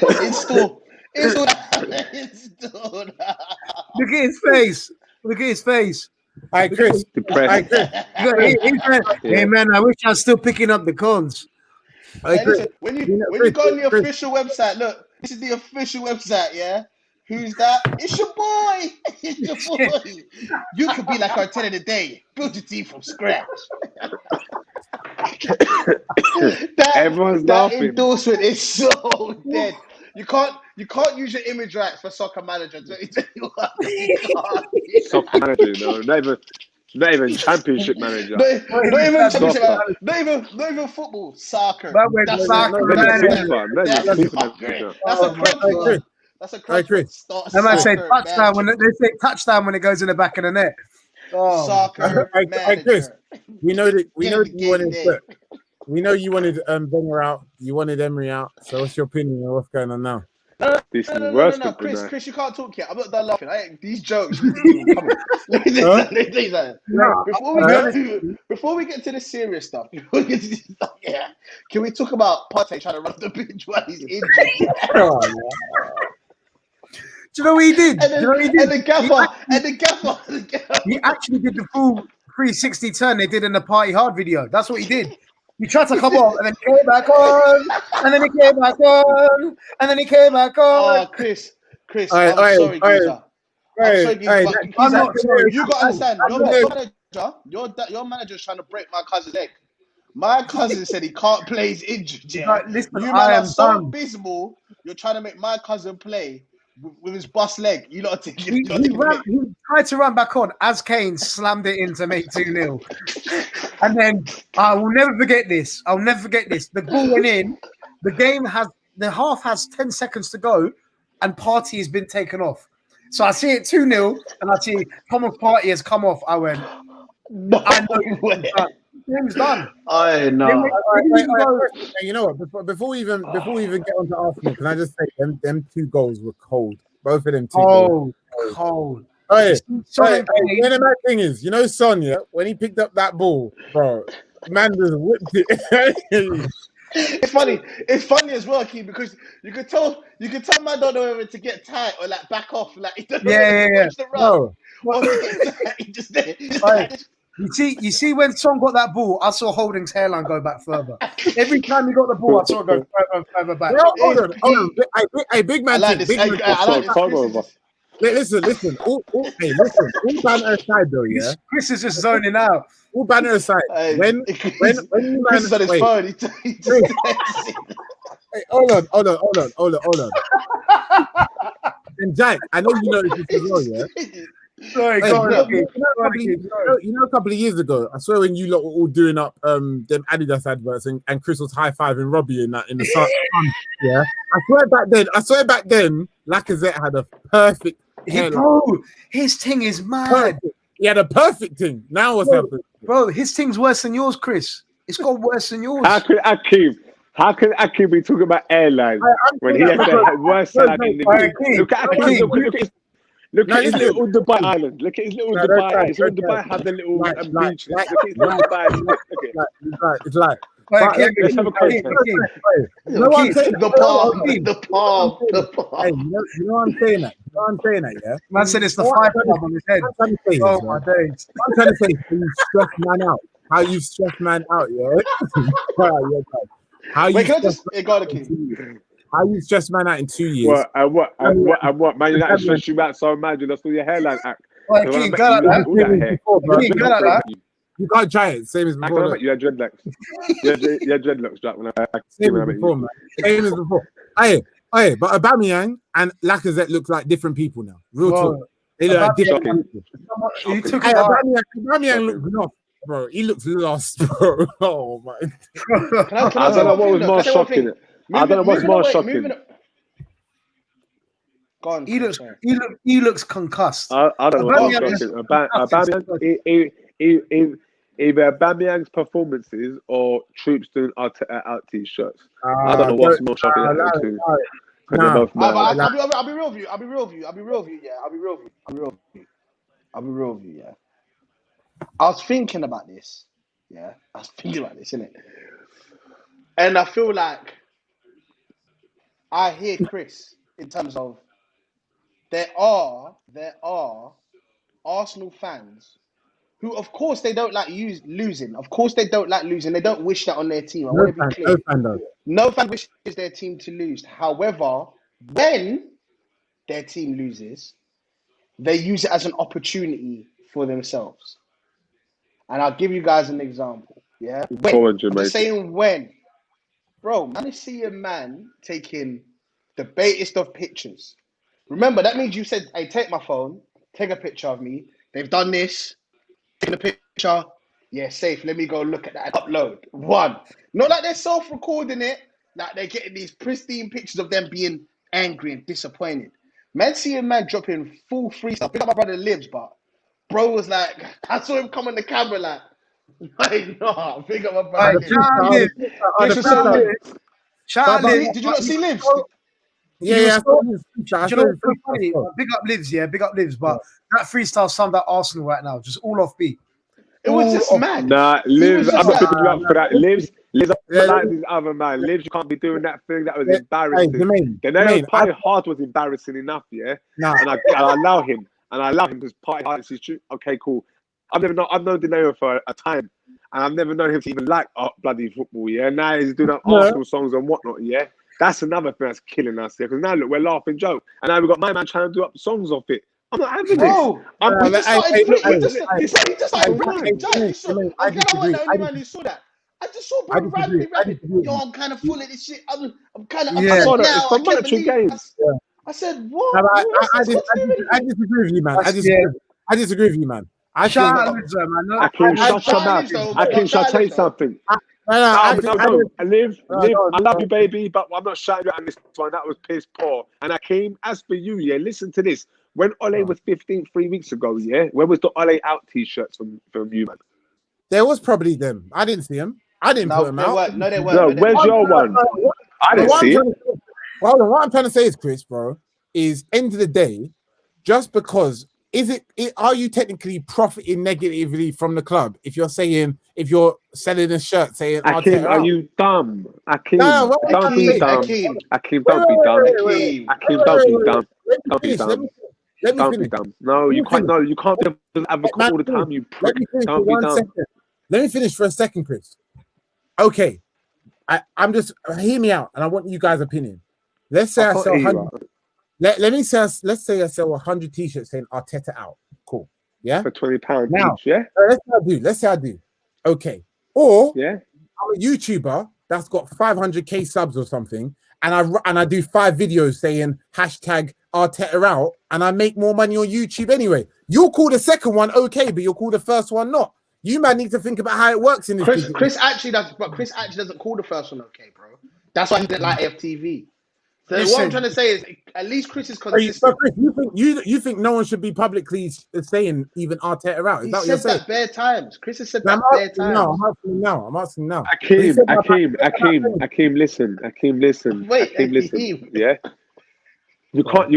It's still. Look at his face. Look at his face. Hi, Chris. Depressed. Hey man, I wish I was still picking up the cons. Hey, listen, when you go on the official website, look, this is the official website, yeah? Who's that? It's your boy. It's your boy. You could be like Arteta today. Build your team from scratch. Everyone's that laughing. Endorsement is so dead. You can't use your image rights for Soccer Manager 2021. You can't. Soccer manager, no, not even championship manager. Not even championship manager. Not even football. Soccer. That's soccer manager. That's a crutch. That's a crutch. I might say touchdown when they say touchdown when it goes in the back of the net. Oh. Soccer manager. Chris, we know that you wanted. We know you wanted Wenger out. You wanted Emery out. So what's your opinion on what's going on now? This is worse. No. Chris, you can't talk yet. I'm not done laughing. These jokes coming. Before we get to the serious stuff, yeah, can we talk about Partey trying to run the pitch while he's injured? Do you know what he did? And the gaffer. He actually did the full 360 turn they did in the Party Hard video. That's what he did. He tried to come off and then came back on, and then he came back on, and then he came back on. Oh, Chris, I'm sorry, Geezer. I'm not sorry. You got to understand. Your manager's trying to break my cousin's leg. My cousin said he can't play. He's injured. Yeah. Listen, you man are so abysmal. You're trying to make my cousin play with his bust leg. You lot think he tried to run back on as Kane slammed it in to make 2-0. And then I will never forget this. The ball went in. The half has 10 seconds to go, and Partey has been taken off. So I see it 2-0, and I see Thomas Partey has come off. I went, I know game's done. I know. You know what? Before we even get onto Arsenal, can I just say them 2 goals were cold. Both of them 2 goals. Cold. The mad thing is, you know, Son, yeah, when he picked up that ball, bro, man just whipped it. It's funny as well, Key, because you could tell man don't know whether to get tight or like back off, like he don't know yeah. The run. He just there. You see when Son got that ball, I saw Holding's hairline go back further. Every time he got the ball, I saw it go further back. Hold on. Hey, big man. I like this. Listen. All banter aside, though, yeah. Chris is just zoning out. All banter aside, when Chris is on his phone, he just hey, hold on. And Jack, I know you know this as well, yeah. Sorry, you know, a couple of years ago, I swear when you lot were all doing up them Adidas adverts and Chris was high-fiving Robbie in the sun, yeah. I swear back then, Lacazette had a perfect hairline. His thing is mad. Perfect. He had a perfect thing. Now what's happening? Bro, his thing's worse than yours, Chris. It's got worse than yours. How can Akeem be talking about airlines when he has the worst salad in the league? Look at Akeem. Look at his little Dubai island. Look at his little Dubai. His little Dubai had the little beach. Look at his little Dubai. It's like. Let's have a quick. The palm. Hey, you know what I'm saying that? Yeah. Man said it's the 5 club on his head. Oh my days. I'm trying to say how you stress man out, yeah. How you stress man out in 2 years? What? Man, you stress you out so mad, you lost all your hairline act. You can't try it. Same as before. You had dreadlocks. You had dreadlocks, Jack. Same as before, man. Same as before. Hey, but Aubameyang and Lacazette look like different people now. Real talk. They look like different people. Aubameyang looked rough. bro. He looks lost, bro. Oh my. I don't know what was more shocking. I don't know what's more shocking. Go on. He looks concussed. I don't know what's more shocking. Either Aubameyang's performances or troops doing out t-shirts. I don't know what's more shocking than the two. I'll be real with you. Yeah. I was thinking about this. Yeah. Innit? And I feel like I hear Chris in terms of there are Arsenal fans who, of course, they don't like losing. Of course, they don't like losing. They don't wish that on their team. I want to be clear. No fan wishes their team to lose. However, when their team loses, they use it as an opportunity for themselves. And I'll give you guys an example. Yeah, I'm just saying when, bro. Man, I see a man taking the baitest of pictures. Remember, that means you said, "Hey, take my phone, take a picture of me." They've done this. Taking a picture. Yeah, safe. Let me go look at that and upload. One. Not like they're self-recording it. Like they're getting these pristine pictures of them being angry and disappointed. Man, seeing man dropping full freestyle. Big up my brother Libs, but bro was like, I saw him come on the camera like no, big up my brother Libs. Shout out Libs. Did you not see Libs? Yeah. Big up Lives, yeah, big up Lives. But that freestyle summed up Arsenal right now, just all off beat. It was just mad. Nah, Lives, I'm not picking you up for that. Lives like this other man. Lives, you can't be doing that thing. That was embarrassing. The party hard was embarrassing enough, yeah. And I allow him, because party hard is true. Okay, cool. I've known Dinero for a time, and I've never known him to even like bloody football. Yeah, now he's doing Arsenal songs and whatnot. Yeah. That's another thing that's killing us here. Because now, look, we're laughing joke. And now we've got my man trying to do up songs off it. I'm not having this. He just started rapping. I'm kind of the only man who saw that. I just saw bro rapping. Yo, I'm kind of full of this shit. I'm kind of upset now. I can't believe it. I said, what? I disagree with you, man. I disagree with you, man. I can't tell you something. I live. I love you, baby, but I'm not shouting you on this one. That was piss poor. And Akeem, as for you, yeah, listen to this. When Ole was 15 3 weeks ago, yeah, where was the Ole out t-shirts from you, man? There was probably them. I didn't see them. I didn't put them out. No, they weren't. No, where's your one? I didn't see it. Well, what I'm trying to say is, Chris, bro, is end of the day, just because are you technically profiting negatively from the club if you're selling a shirt saying Akeem, are you dumb? Akeem, don't be dumb. Akeem, don't be dumb. Akeem, don't be dumb. Don't be dumb. Don't be dumb. No, you can't. No, you can't be an advocate all the time. You prick. Don't be dumb. Let me finish for a second, Chris. Okay, I'm just hear me out, and I want you guys' opinion. Let's say I sell 100. Let's say I sell 100 t-shirts saying Arteta out. Cool. Yeah. For £20 each. Yeah. Let's say I do. Okay. Or yeah, I'm a YouTuber that's got 500k subs or something, and I do 5 videos saying hashtag Arteta out, and I make more money on YouTube anyway. You'll call the second one okay, but you'll call the first one not. You might need to think about how it works in this. Chris actually doesn't call the first one okay, bro. That's why he didn't like AFTV. So what I'm trying to say is, at least Chris is consistent. Chris, you think no one should be publicly saying even Arteta out? Is that what you're saying? That bare times. Chris has said that bare times. No, I'm asking now. Akeem, listen. Wait, Akeem, listen. Yeah. We can't.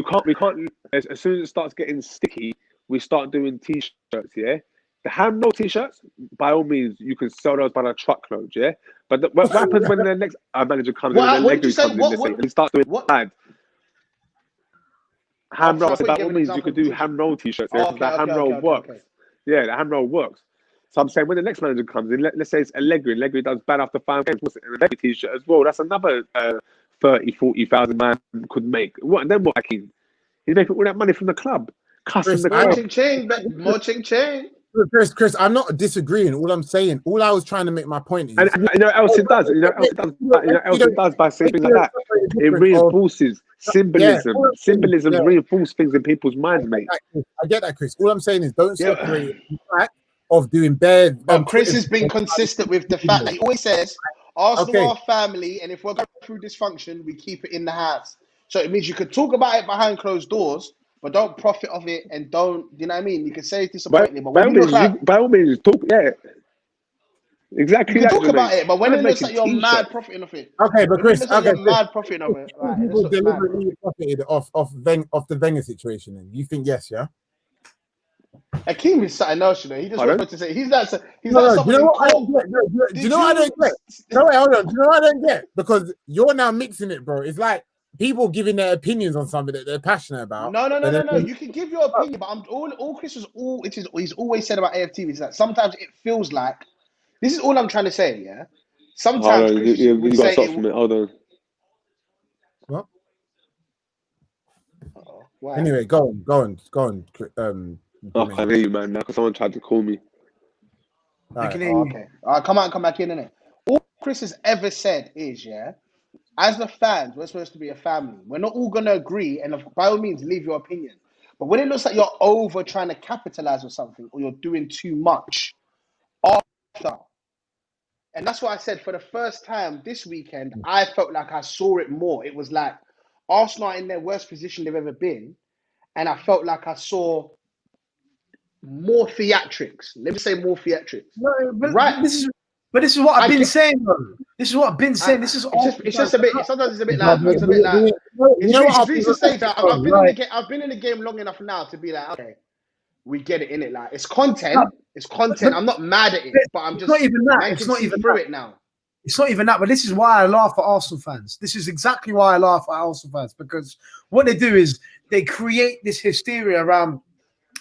As soon as it starts getting sticky, we start doing t-shirts. Yeah. The hand-roll t-shirts, by all means, you can sell those by the truckload, yeah? But what happens when the next manager comes in and he starts doing bad? Hand-roll, by all means, you could do hand-roll t-shirts. The hand-roll works. Yeah, the hand-roll works. So I'm saying when the next manager comes in, let's say it's Allegri does bad after 5 games, what's it, an Allegri t-shirt as well? That's another 30,000-40,000 man could make. What? Then what, Akeem? He's making all that money from the club. Custom the club. More ching-ching. Chris, I'm not disagreeing. All I'm saying, all I was trying to make my point is, and you know what else it does? It does by saying things like that. It reinforces symbolism. Symbolism reinforces things in people's minds, mate. I get that, Chris. All I'm saying is, don't separate the fact of doing bad. But Chris has been consistent with the fact that he always says Arsenal are family, and if we're going through dysfunction, we keep it in the house. So it means you could talk about it behind closed doors, but don't profit of it, and don't, you know what I mean? You can say it's disappointing, but when you look like, by all means, talk. Yeah, exactly. You can talk about it, but when it looks like you're mad profiting off it. Okay, but Chris, you're mad profiting off it. Right, people deliberately profited off the Wenger situation. Then you think yes, yeah? Akeem is something else, you know. He just wanted to say he's like Do you know what I don't get? Do you know what I don't get? No, wait, hold on. Do you know what I don't get? Because you're now mixing it, bro. It's like people giving their opinions on something that they're passionate about. No. You can give your opinion, but all Chris is he's always said about AFTV is that sometimes it feels like this is all I'm trying to say, yeah. Sometimes Chris you got to stop from it. Hold on. What? Wow. Anyway, go on. I can't hear you, man. Now, because someone tried to call me. Okay. Come back in, innit? All Chris has ever said is, yeah, as the fans, we're supposed to be a family. We're not all going to agree, and by all means, leave your opinion. But when it looks like you're over trying to capitalize on something, or you're doing too much after, and that's why I said for the first time this weekend, I felt like I saw it more. It was like Arsenal are in their worst position they've ever been, and I felt like I saw more theatrics. Let me say more theatrics. No, but this is what I've been saying, though. This is what I've been saying. It's just a bit. Sometimes it's a bit like. It's a bit like. It's a stage. I've been in the game long enough now to be like, okay, we get it in it. Like it's content. It's content. I'm not mad at it, but I'm just not even that. It's not even through it now. It's not even that. But this is why I laugh at Arsenal fans. This is exactly why I laugh at Arsenal fans, because what they do is they create this hysteria around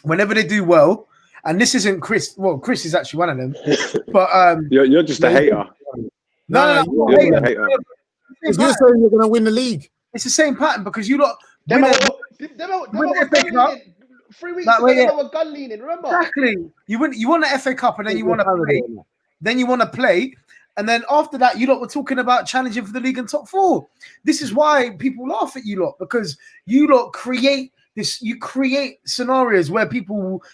whenever they do well. And this isn't Chris. Well, Chris is actually one of them. But you're just a hater. No, you're a hater. You're saying you're going to win the league. It's the same pattern because you lot. They were 3 weeks ago. They were gun leaning. Remember exactly. You won the FA Cup and then you want to play. Then you want to play, and then after that, you lot were talking about challenging for the league and top four. This is why people laugh at you lot, because you lot create. You create scenarios where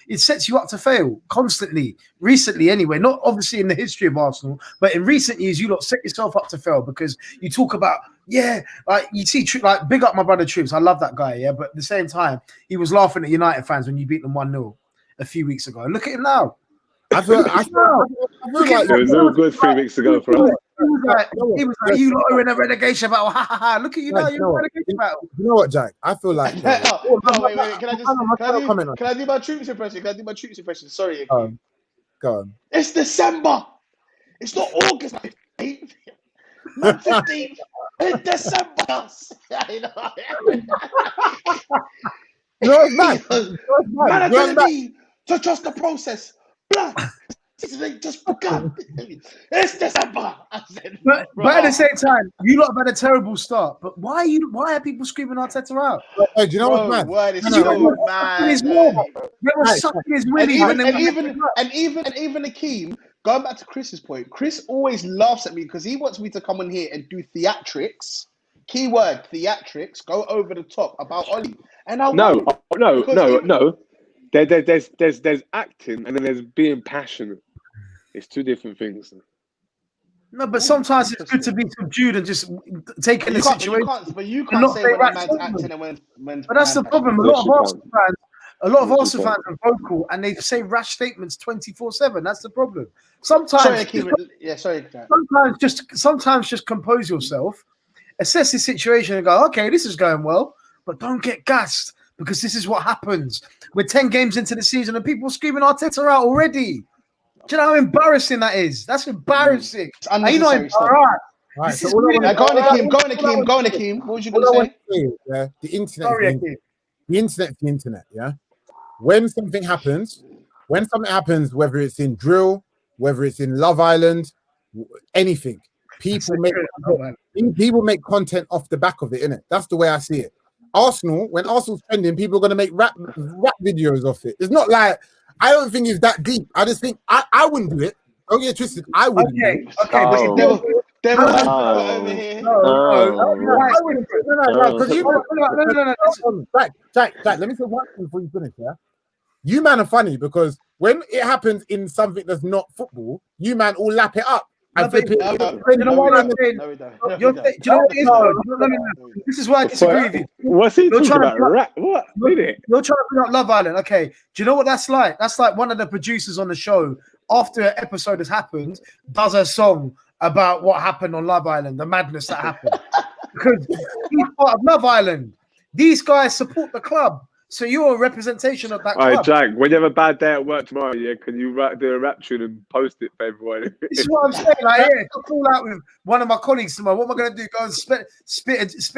it sets you up to fail constantly. Recently, anyway, not obviously in the history of Arsenal, but in recent years, you lot set yourself up to fail because you talk about, like you see, like big up my brother Troops. I love that guy, yeah. But at the same time, he was laughing at United fans when you beat them 1-0 a few weeks ago. And look at him now. I feel like it was all good 3 weeks ago for us. He was like, you lot are in a relegation battle. Ha ha ha! Look at you now. You're in a relegation battle. You know what, Jack? I feel like. Wait. Can I do my Troops impression? Sorry. Go on. It's December. It's not August. Not 15th. It's December. Man, I didn't need to trust the process. Blood. Just begun. It's December. But at the same time, you lot have had a terrible start. But why are people screaming Arteta out? Hey, do you know what's mad? They were sucking his willy. And even Akeem, going back to Chris's point, Chris always laughs at me because he wants me to come on here and do theatrics. Keyword theatrics. Go over the top about Oli. And I no. There's acting and then there's being passionate. It's two different things. No, but sometimes it's good to be subdued and just take in the situation. But you can't say when a man's acting and when. But that's the problem. A lot of Arsenal fans are vocal and they say rash statements 24/7. That's the problem. Sometimes just compose yourself, assess the situation, and go, okay, this is going well, but don't get gassed because this is what happens. We're 10 games into the season and people screaming Arteta out already. Do you know how embarrassing that is? That's embarrassing. Are you not embarrassed? Right. So go on, Akeem. What was you going to say? The internet, the internet, yeah? When something happens, whether it's in drill, whether it's in Love Island, anything, people make content off the back of it, innit? That's the way I see it. When Arsenal's trending, people are going to make rap videos of it. It's not like, I don't think it's that deep. I just think I wouldn't do it. Don't get twisted. I wouldn't do it. Okay. Jack, let me say one thing before you finish, yeah? You man are funny because when it happens in something that's not football, you man all lap it up. And flip it. You know what I'm saying? Do you know what it is, though? No. This is why I disagree with you. What's he talking about? What? You're trying to bring up Love Island. Okay. Do you know what that's like? That's like one of the producers on the show, after an episode has happened, does a song about what happened on Love Island, the madness that happened. Because he's part of Love Island. These guys support the club. So you're a representation of that club. All right, Jack, when you have a bad day at work tomorrow, can you do a rap tune and post it for everyone? This is what I'm saying. Like, yeah, to fall out with one of my colleagues tomorrow. What am I going to do? Go and spit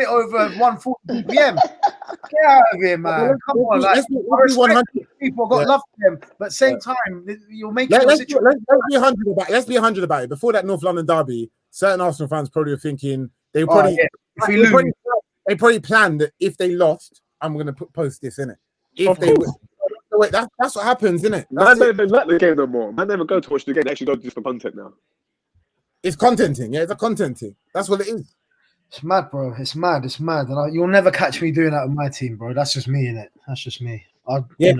over 140 BPM? Get out of here, man. Come on. Like, people got love for them, but at the same time, you'll make it. Let's be 100 about it. Let's be 100 about it. Before that North London derby, certain Arsenal fans probably were thinking they probably planned that if they lost, I'm going to post this in it. If they wait, that's what happens, isn't it? Man don't even like the game no more. Man never go to watch the game. They actually go just for content now. It's contenting, yeah. It's a contenting. That's what it is. It's mad, bro. It's mad. And you'll never catch me doing that with my team, bro. That's just me, innit? That's just me.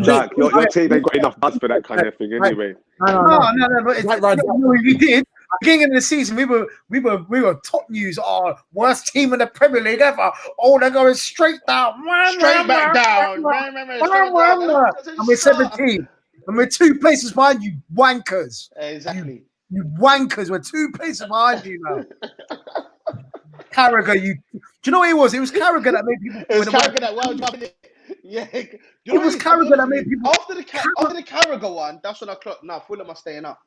Jack, your team ain't got enough buzz for that kind of thing, anyway. No. But we did. Beginning of the season, we were top news. Our worst team in the Premier League ever. Oh, they're going straight down, straight back down. And we're 17, and we're 2 places behind you, wankers. Exactly. You wankers. We're 2 places behind you now. Carragher, do you know what it was? It was Carragher that made people. It was Carragher that wound up. Yeah, it was Carragher that made people. After the Carragher one, that's when I clocked. Now Fulham are staying up.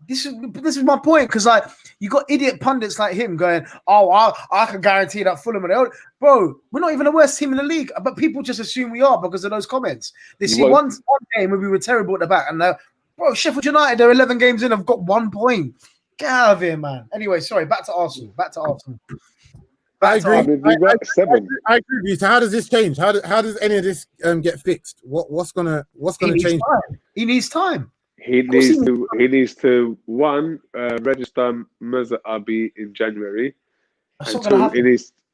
This is my point, because like you got idiot pundits like him going, "Oh, I can guarantee that Fulham are bro. We're not even the worst team in the league, but people just assume we are because of those comments. They see one game where we were terrible at the back, and bro, Sheffield United, they're 11 games in, have got 1 point. Get out of here, man. Anyway, sorry. Back to Arsenal. I agree. I agree with you. So how does this change? How does any of this get fixed? What's gonna change? He needs time. He needs to register Mirza Abi in January. And 2,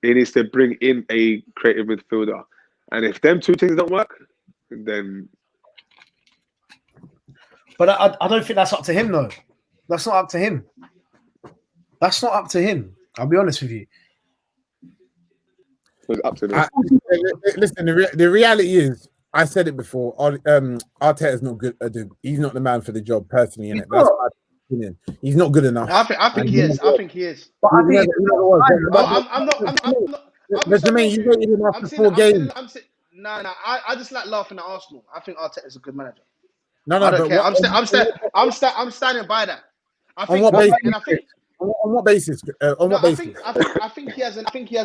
he needs to bring in a creative midfielder. And if them 2 things don't work, then. But I don't think that's up to him, though. That's not up to him. I'll be honest with you. It's up to them. Listen, the reality is, I said it before. Arteta is not good. He's not the man for the job, personally. In it, that's my opinion. He's not good enough. I think he is. But I'm not. Jermaine, you rated him after 4 games. I just like laughing at Arsenal. I think Arteta is a good manager. No, I don't care. I'm standing by that. On what basis? I think he has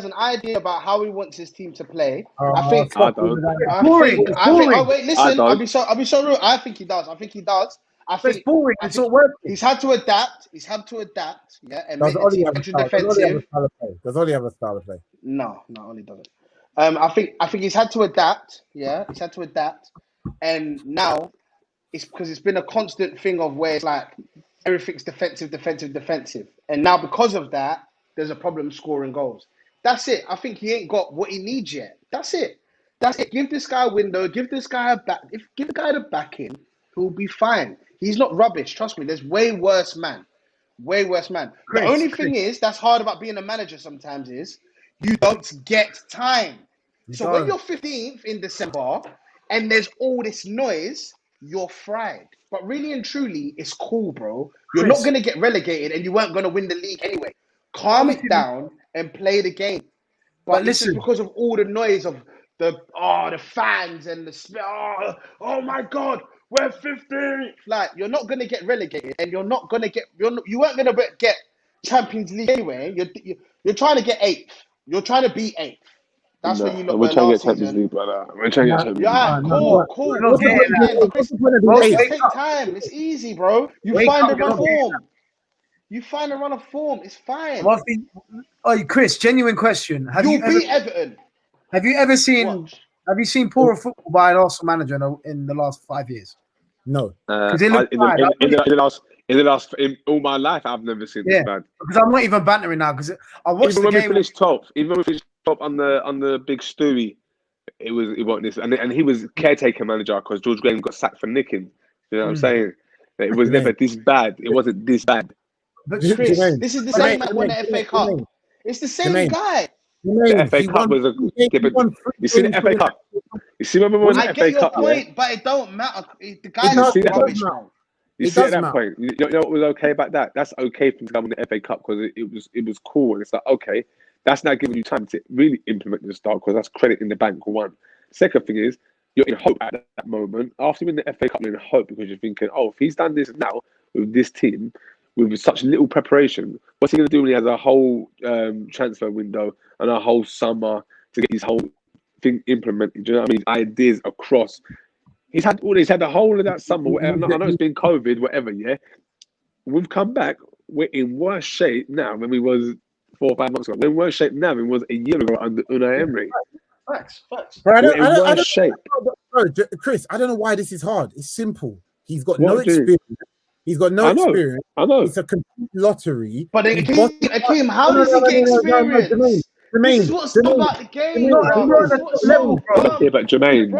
an idea about how he wants his team to play. I don't. Oh wait, listen. I'll be so rude. I think he does. I think it's boring. It's not working. He's had to adapt. Yeah, and make the team defensive. Does Oli have a style of play? No, Oli doesn't. I think he's had to adapt. Yeah, he's had to adapt, and now it's because it's been a constant thing of where it's like everything's defensive. And now because of that, there's a problem scoring goals. That's it. I think he ain't got what he needs yet. That's it. Give this guy a window. Give this guy give the guy the backing, he'll be fine. He's not rubbish. Trust me. There's way worse man. The only thing is that's hard about being a manager sometimes is you don't get time. So when you're 15th in December and there's all this noise, you're fried. But really and truly, it's cool, bro. You're not going to get relegated and you weren't going to win the league anyway. Calm it down and play the game. But listen, because of all the noise of the fans and the oh my God, we're 15th. Like, you're not going to get relegated and you weren't going to get Champions League anyway. You're trying to get 8th. You're trying to be 8th. That's when you look. We're trying to get Champions League, brother. We're trying to get Champions League. Yeah, cool. It takes time. It's easy, bro. You find a run of form. It's fine. Chris, genuine question. Have you beat Everton? Have you ever seen? Have you seen poorer football by an Arsenal manager in the last 5 years? No. In all my life, I've never seen this bad. Because I'm not even bantering now. Because I watched the game. Even when we finished top on the big Stewie, it wasn't this, and he was caretaker manager because George Graham got sacked for nicking. You know what I'm saying? It was never this bad. It wasn't this bad. But Chris, Jermaine, this is the same that won the FA Cup. It's the same guy. The FA Cup was a you see the FA Cup. You see when we won the FA Cup. I get your point, but it don't matter. The guy is rubbish, bro. You see at that point, you know what was okay about that? That's okay for him to come in the FA Cup because it was cool. And it's like, okay, that's now giving you time to really implement the style because that's credit in the bank, one. Second thing is, you're in hope at that moment. After winning the FA Cup, you're in hope because you're thinking, oh, if he's done this now with this team, with such little preparation, what's he going to do when he has a whole transfer window and a whole summer to get his whole thing implemented? Do you know what I mean? Ideas across. He's had the whole of that summer. Whatever. I know it's been COVID, whatever. Yeah, we've come back. We're in worse shape now than we was 4 or 5 months ago. We're in worse shape now than we was a year ago under Unai Emery. Facts. Bro, We're in worse shape. Bro, Chris, I don't know why this is hard. It's simple. He's got no experience. He's got no experience. I know. It's a complete lottery. But Akeem, how does he get experience? This is what's about the game, bro. This is what's so fun. Yeah, but Jermaine.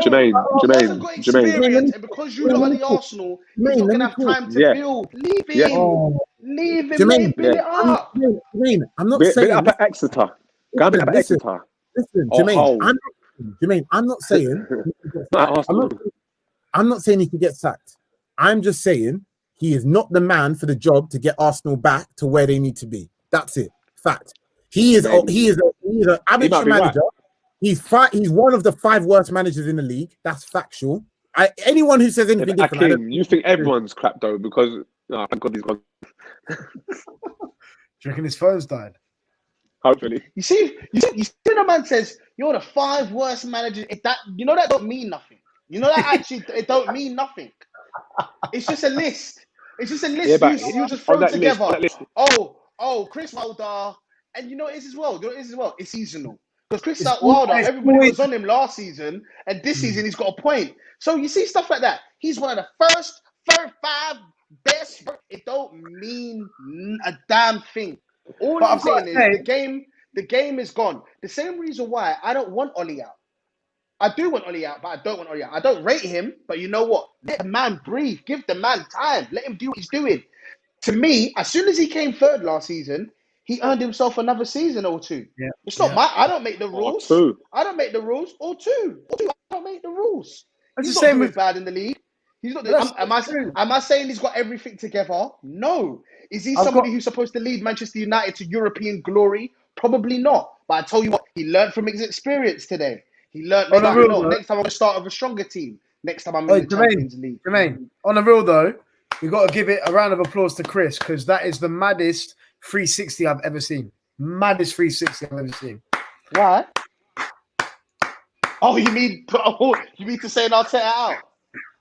And because you lot are the Arsenal, he's not gonna have time to build. Leave him. Leave him. Let him build it up. Jermaine, I'm not saying up at Exeter. Go up at Exeter. Listen, Jermaine, I'm not saying I'm not saying he could get sacked. I'm just saying he is not the man for the job to get Arsenal back to where they need to be. That's it. Fact. He is an amateur manager. Right. He's one of the 5 worst managers in the league. That's factual. Anyone who says anything different, Akeem, you think everyone's crap though because thank God he's gone. Do you reckon his phone's died? Hopefully. You see, the man says you're the 5 worst managers. That don't mean nothing. You know that actually it don't mean nothing. It's just a list. It's just a list you just throw together. Oh, Chris Wilder, and you know it is as well. It's seasonal because Chris Wilder, everybody was on him last season, and this season he's got a point. So you see stuff like that. He's one of the first 5 best. It don't mean a damn thing. All I'm saying is the game is gone. The same reason why I don't want Oli out. I do want Oli out, but I don't want Oli out. I don't rate him, but you know what? Let the man breathe. Give the man time. Let him do what he's doing. To me, as soon as he came 3rd last season, he earned himself another season or 2. Yeah. It's not I don't make the rules. Or 2. I don't make the rules. Or 2. I don't make the rules. He's not doing bad in the league. He's not. Am I saying he's got everything together? No. Is he somebody who's supposed to lead Manchester United to European glory? Probably not. But I tell you what, he learned from his experience today. He learned. Next time I'm going to start with a stronger team. Next time I'm in the Champions League. Jermaine, on the real though, we got to give it a round of applause to Chris because that is the maddest 360 I've ever seen. Maddest 360 I've ever seen. Why? Oh, you mean to say Arteta out?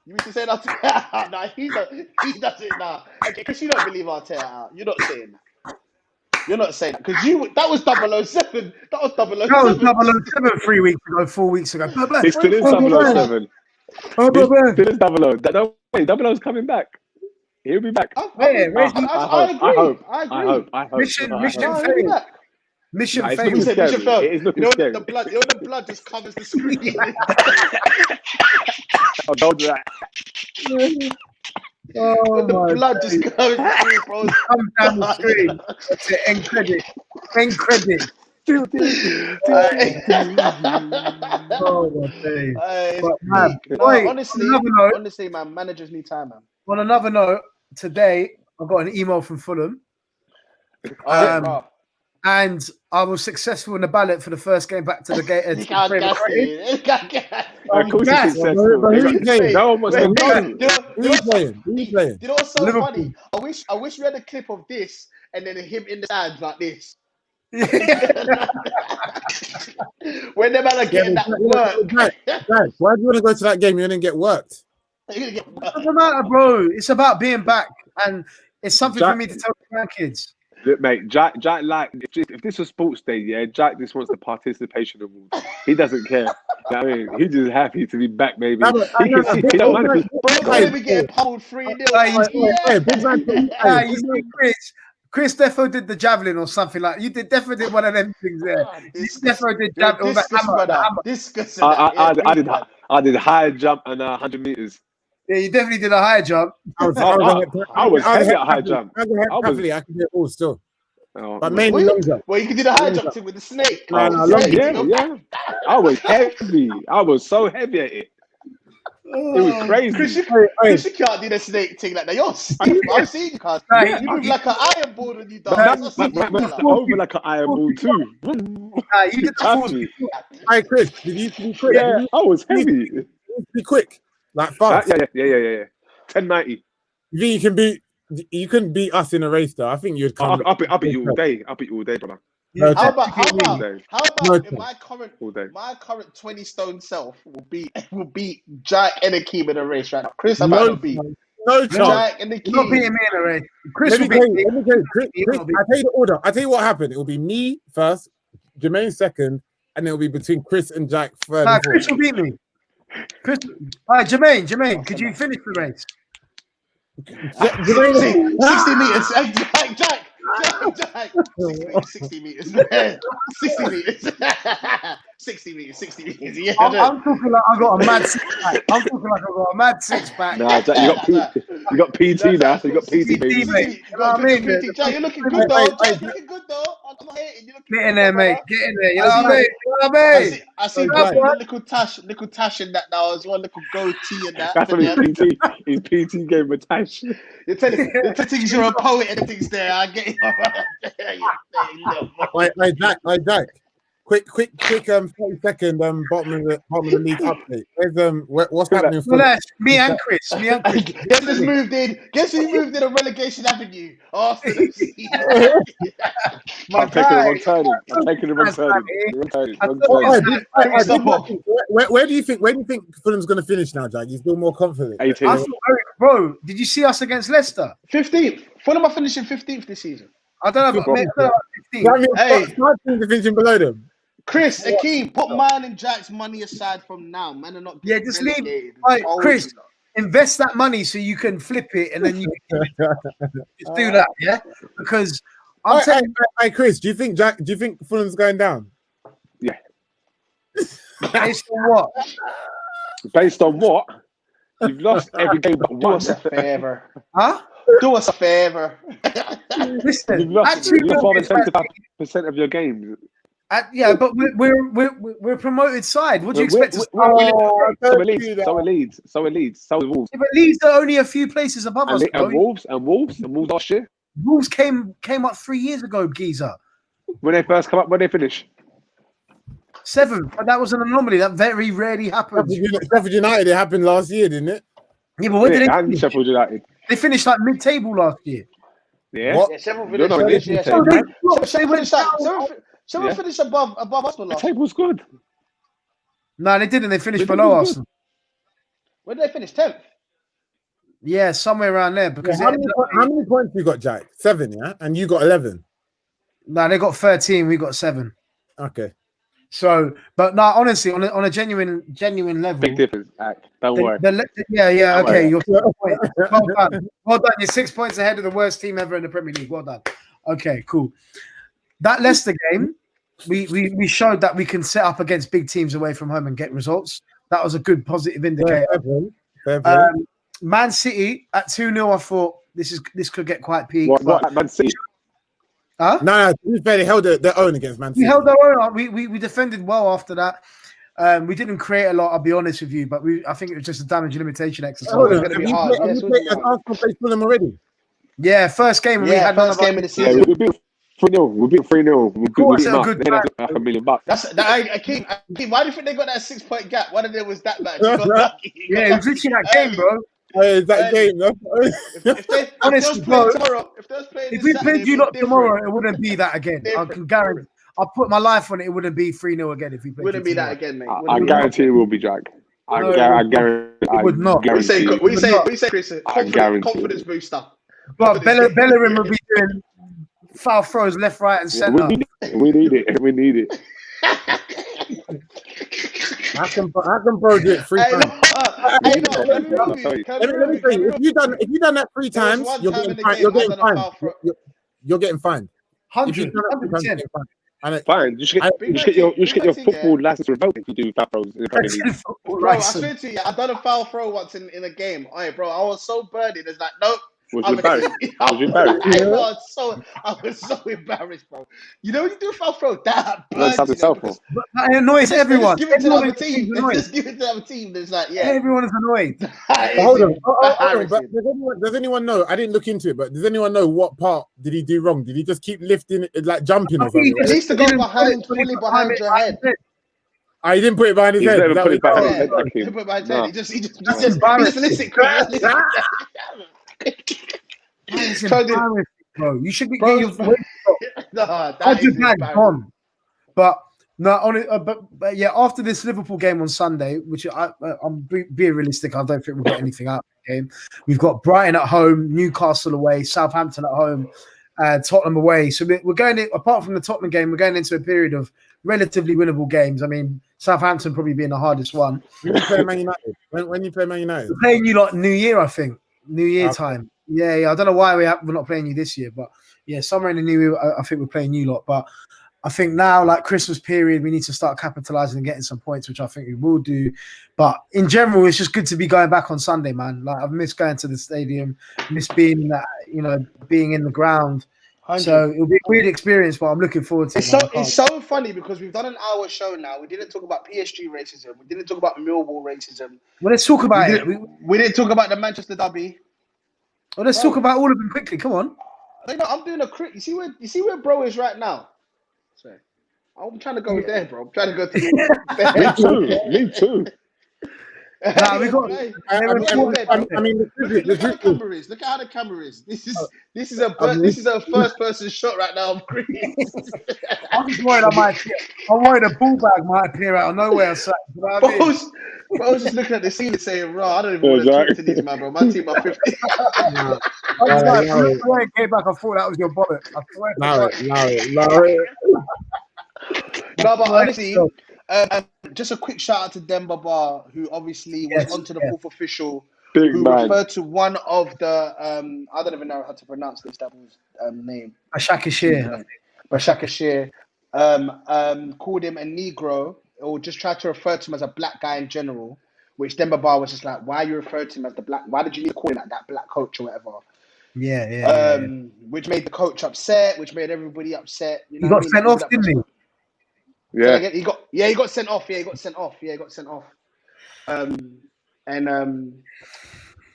You mean to say Arteta out? Nah, he does it now. Okay, because you don't believe Arteta out. You're not saying that. You're not saying that because that was 007. That was 007. That was 007 3 weeks ago, 4 weeks ago. It still is 007. Still is 00. Don't wait, 00's coming back. He'll be back. I hope. Mission failed. Mission failed. It is looking scary. The blood just covers the screen. Don't do that. The blood just covers the screen, bro. Come down the screen. That's it. End credit. Oh my days. Honestly, man, managers need time, man. On another note, today I got an email from Fulham. And I was successful in the ballot for the first game back to the gate. Of course he's successful. No one wants to playing. You know what's so funny? I wish we had a clip of this and then him in the stands like this. When the man are getting that work. Guys, why do you want to go to that game? You didn't get worked. It doesn't matter, bro. It's about being back, and it's something for me to tell my kids. Look, mate, Jack, like if this was sports day, yeah, Jack just wants the participation award. He doesn't care. I mean, he's just happy to be back, baby. He can see. He don't mind if we get pulled 3-0. Chris defo did the javelin or something like. You did defo did one of them things there. Defo did javelin. I did high jump and 100 meters. Yeah, you definitely did a high jump. I was heavy at high jump. I can do it all still. Oh, But mainly long jump. Well, you can do the high jump thing with the snake. No, long jump. Yeah. I was heavy. I was so heavy at it. It was crazy. Chris, you can't do the snake thing like that. You're stiff. I've seen you, cuz. You move like an iron board when you dance. Over like an iron ball too. You did the Hey, Chris, did you be quick? Yeah, I was heavy. Be quick, like fast. Yeah. 1090. You couldn't beat us in a race, though. I think you'd come. I'll beat you all day. I'll beat you all day, brother. No, How about in my current 20 stone self will beat Jack and Akeem in a race right now. Chris, I might not beat. No chance. Jack and Akeem. You're not beating me in a race. Chris will beat Chris, I'll tell you the order. I'll tell you what happened. It will be me first, Jermaine second, and it will be between Chris and Jack third. Chris will beat me. Chris, Jermaine, could you finish the race? 60 meters. Jack. 60 meters. 60 meters. 60 meters. Yeah. I'm talking like I got a mad six pack. Nah, Jack, you got PT now. So you got PT, baby. You know what I mean? Jack, you're looking good though. I'm not hating. Get in there, mate. Get in there. You know what I mean? I see little tash in that now as well. Little goatee and that. That's what his PT gave a tash. You're telling you're a poet and things there. I get it. Wait, Jack. Quick, 30-second bottom of the league update. What's happening? Well, me and Chris. Guess who moved in a relegation avenue after the season? I'm taking the wrong turning. Where do you think Fulham's going to finish now, Jack? You feel more confident? 18. Bro, did you see us against Leicester? 15th. Fulham are finishing 15th this season. I don't know, but 15th. Hey, finishing below them. Chris, Akeem, put mine and Jack's money aside from now. Man are not. Yeah, just leave. Right, Chris, invest that money so you can flip it and then you can just do that, yeah? Because I'm telling you. Hey, Chris, do you think Fulham's going down? Yeah. Based on what? Based on what? You've lost every game but Do one. us a favour. Huh? Do us a favour. Listen, You've lost more than 75% of your games. Yeah, but we're promoted side. What do you expect us? So it leads. So it Wolves. Yeah, but Leeds are only a few places above us. And Wolves last year. Wolves came up 3 years ago, Geezer. When they first come up, when they finish. 7th, but that was an anomaly. That very rarely happens. Sheffield United, it happened last year, didn't it? Yeah, but what did they and finish? Sheffield United. They finished like mid-table last year. Yeah. What? Yeah, Sheffield finished above Arsenal last year. The table's good. No, they didn't. They finished below Arsenal. Where did they finish? 10th? Yeah, somewhere around there. Because how many points you got, Jack? 7, yeah? And you got 11? No, they got 13. We got 7. Okay. So, but no, honestly, on a genuine level, Big difference. Don't worry. Yeah. Okay, you're well done. Well done. You're 6 points ahead of the worst team ever in the Premier League. Well done. Okay, cool. That Leicester game, we showed that we can set up against big teams away from home and get results. That was a good positive indicator. Fair play. Man City at 2-0. I thought this could get quite peak. What Man City? Huh? No, to be fair, they held their own against Man City. We held our own. We defended well after that. We didn't create a lot, I'll be honest with you, but I think it was just a damage limitation exercise. Have you Arsenal played Fulham already? Yeah, first game. We had first game of the season. Yeah, we beat 3-0. We beat 3-0. We beat them. They had like $1 million. Akeem, why do you think they got that 6-point gap? Why did it was that match? Yeah, it was literally that game, bro. That game. If we played you lot tomorrow, it wouldn't be that again. I can guarantee. I'll put my life on it. It wouldn't be 3-0 again if we played. Wouldn't be that again, mate. I guarantee it will be, Jack. I guarantee. It would not. We say, Chris, confidence booster. But Bellerin will be doing foul throws left, right, and centre. We need it. How can bro do it 3 times? Let me tell you, if you done that 3 times, you're getting fined. You're getting fined. 100%. And fine. You should get your football license revoked if you do foul throws in the Premier League. Bro, I swear to you, I done a foul throw once in a game. Alright, bro, I was so burdened. It's like, nope. Was you embarrassed? Was you embarrassed? I was so embarrassed, bro. You know when you do a foul throw, that burns. But that annoys everyone. Just give it to the other team. Just give it to the other team. It's like, yeah. Everyone is annoyed. Hold on. But does anyone know? I didn't look into it, but does anyone know what part did he do wrong? Did he just keep lifting it, like jumping or something? He needs to go fully behind your head. He didn't put it behind his head. He didn't put it behind his head. He didn't put it behind his head. He just embarrassing. Bro, you should be getting your gone. But no, but yeah, after this Liverpool game on Sunday, which I'm being realistic, I don't think we've got anything out of the game. We've got Brighton at home, Newcastle away, Southampton at home, Tottenham away. So we're going in, apart from the Tottenham game, we're going into a period of relatively winnable games. I mean, Southampton probably being the hardest one. When you play Man United? When you play Man United? We're playing you like New Year, I think. New Year time. Yeah. I don't know why we're not playing you this year, but yeah, somewhere in the new year, I think we're playing you lot. But I think now, like Christmas period, we need to start capitalizing and getting some points, which I think we will do. But in general, it's just good to be going back on Sunday, man. Like I've missed going to the stadium, missed being being in the ground. 100. So it'll be a weird experience, but I'm looking forward to it. It's so funny because we've done an hour show now. We didn't talk about PSG racism. We didn't talk about Millwall racism. Well, let's talk about it. We didn't talk about the Manchester derby. Well, let's talk about all of them quickly. Come on. I'm doing a crit. You see where bro is right now. Sorry, I'm trying to go there, bro. I'm trying to go to. Me too. Nah, we got. I mean, look how the camera is. Look at how the camera is. This is a first person shot right now of Chris. I'm just worried I'm worried a ball bag might appear out of nowhere. So, you know what I mean? I was just looking at the ceiling saying, "Bro, I don't even want to talk to these man, bro. My team are 50." I was like, when it came back, I thought that was your bullet. I swear. Allow it. No, but honestly, just a quick shout out to Demba Ba, who obviously was onto the fourth official, who referred to one of the I don't even know how to pronounce this Istanbul's name. Başakşehir. Called him a Negro, or just tried to refer to him as a black guy in general, which Demba Ba was just like, why you refer to him as the black? Why did you need to call him like that black coach or whatever? Yeah. Which made the coach upset, which made everybody upset. You know he got sent off, didn't he? Yeah. So he got sent off. He got sent off.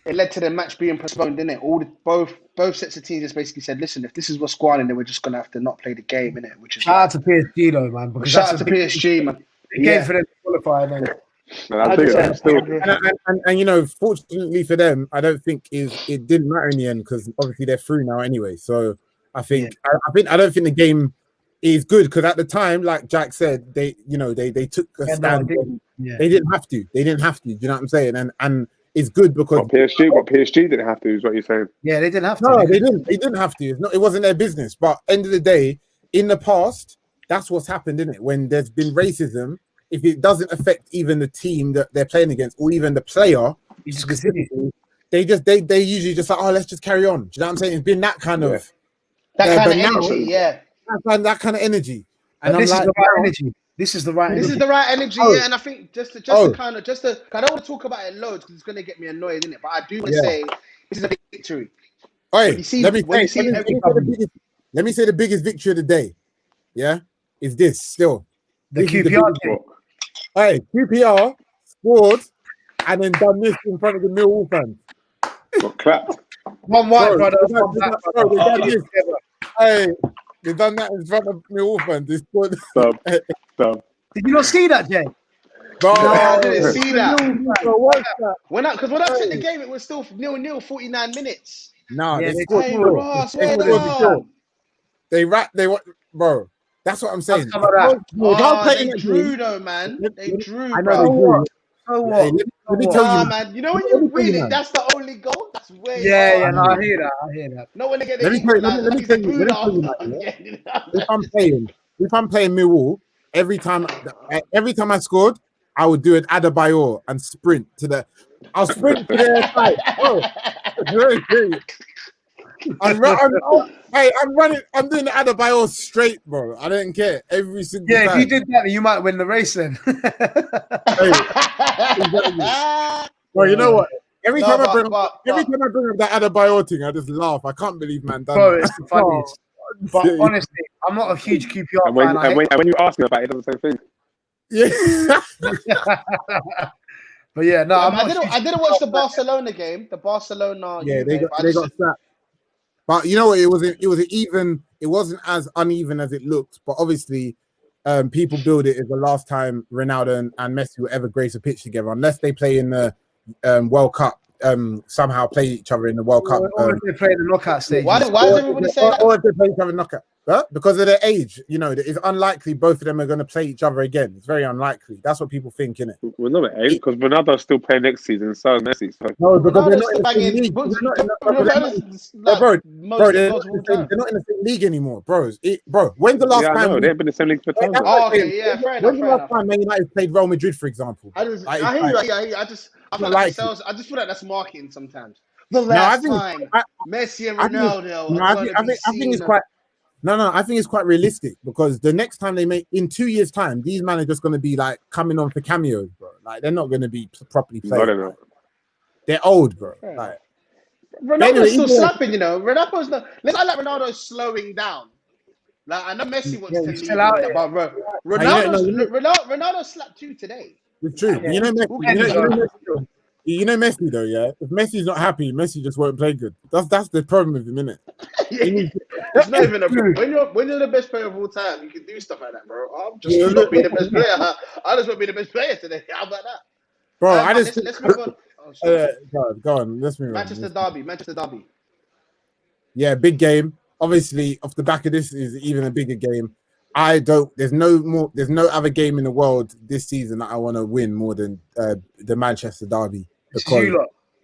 It led to the match being postponed, didn't it? Both sets of teams just basically said, listen, if this is what's going on, then we're just gonna have to not play the game, innit? Which is shout out to PSG though, man. Because shout out to PSG, man. Game for them to qualify, then. And you know, fortunately for them, I don't think it didn't matter in the end because obviously they're through now anyway. So I think I don't think the game is good because at the time, like Jack said, they took a stand. They didn't have to. Do you know what I'm saying? And it's good because PSG didn't have to. Is what you're saying? Yeah, they didn't have to. No, they didn't. They didn't have to. It wasn't their business. But end of the day, in the past, that's what's happened, isn't it? When there's been racism. If it doesn't affect even the team that they're playing against, or even the player, they usually just like, oh, let's just carry on. Do you know what I'm saying? It's been that kind of that kind of energy, that kind of energy. And this is the right energy. This is the right energy. Yeah. And I think just to I don't want to talk about it loads because it's going to get me annoyed, isn't it? But I do want to say this is a big victory. Let me say the biggest victory of the day. Yeah, is this still the QPR game. Hey, QPR scored and then done this in front of the Millwall fans. Got clapped. One white, brother. They done that in front of Millwall fans. They scored. Stop. Did you not see that, Jay? No, I didn't see that. When I checked the game, it was still 0-0, 49 minutes. No, they scored. Bro. That's what I'm saying. They drew though, man. They drew. I know they drew. So what? Let me tell you, man. You know when you win it, that's the only goal. That's way. Yeah. No, I hear that. No one to get. Let me tell you. If I'm playing Millwall, every time I scored, I would do an Adebayor and sprint to the. I'll sprint to their side. I'm running. I'm doing the Adebayor straight, bro. I don't care every single time. If you did that, you might win the race then. Well, you know what? Every time I bring up that Adebayor thing, I just laugh. I can't believe man done Bro, that. it's the funniest. But honestly, I'm not a huge QPR fan. And when you ask him about it, he does the same thing. Yeah. But yeah, no, I didn't watch the Barcelona game. The Barcelona. Yeah, Juve, they got slapped. But you know what? It wasn't as uneven as it looked. But obviously, people build it as the last time Ronaldo and Messi will ever grace a pitch together, unless they play in the World Cup. Somehow play each other in the World Cup. Or if they play the knockout stage. Why does everybody say that? Or if they play each other in knockout. Huh? Because of their age, you know, it's unlikely both of them are going to play each other again. It's very unlikely. That's what people think, innit? Well, no, it ain't, because Ronaldo's still playing next season, so is Messi. So. No, because they're not in the same league anymore, bros. Bro, when's the last time? They've been in the same league for time. Oh, okay, yeah, fair enough. When's the last time Man United played Real Madrid, for example? I hear you. I just feel like that's marketing sometimes. The last time Messi and Ronaldo. I think it's quite. No, I think it's quite realistic, because the next time they make, in 2 years' time, these men are just going to be like coming on for cameos, bro. Like, they're not going to be properly playing. Like, they're old, bro. Yeah. Like, Ronaldo's still slapping, you know. Ronaldo's not. Let's not like Ronaldo's slowing down. Like, I know Messi wants to leave, but Ronaldo slapped 2 today. It's true. Yeah. You know Messi though, yeah. If Messi's not happy, Messi just won't play good. That's the problem with him, innit? It's not even when you're the best player of all time, you can do stuff like that, bro. I'm just not being the best player. I just want to be the best player today. How about that, bro? Let's move on. Go on. Let's move on. Manchester Derby. Yeah, big game. Obviously, off the back of this is even a bigger game. There's no other game in the world this season that I want to win more than the Manchester Derby. Because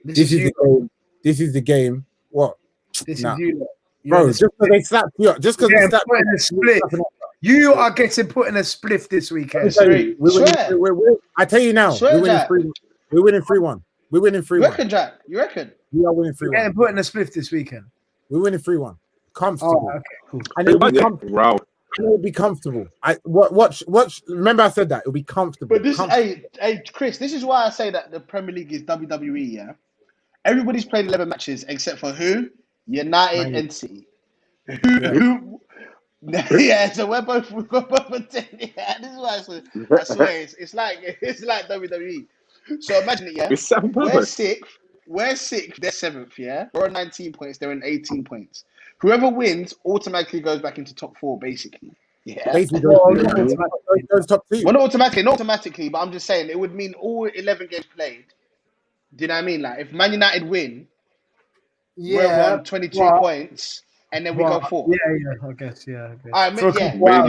this is the game. What? This is you lot. Bro, just because they slapped you up. Just because they slapped you a split. You are getting put in a spliff this weekend. I tell you now, we're winning 3-1. We're winning 3-1. You reckon, Jack? You reckon? We are winning 3-1. You're getting put in a spliff this weekend. We're winning 3-1. Comfortable. Oh, okay, cool. And it'll be comfortable. Watch. Remember, I said that it'll be comfortable. But hey, Chris, this is why I say that the Premier League is WWE. Yeah, everybody's played 11 matches except for who? United and City. Yeah, so we're both at 10. Yeah, this is why I swear it's like WWE. So imagine it, yeah. We're sixth, they're 7th, yeah. We're on 19 points, they're on 18 points. Whoever wins automatically goes back into top 4, basically. Yeah. Basically goes top 2. Well, not automatically, but I'm just saying it would mean all 11 games played. Do you know what I mean? Like if Man United win, we're on 22 points, and then we go 4. Yeah, I guess. You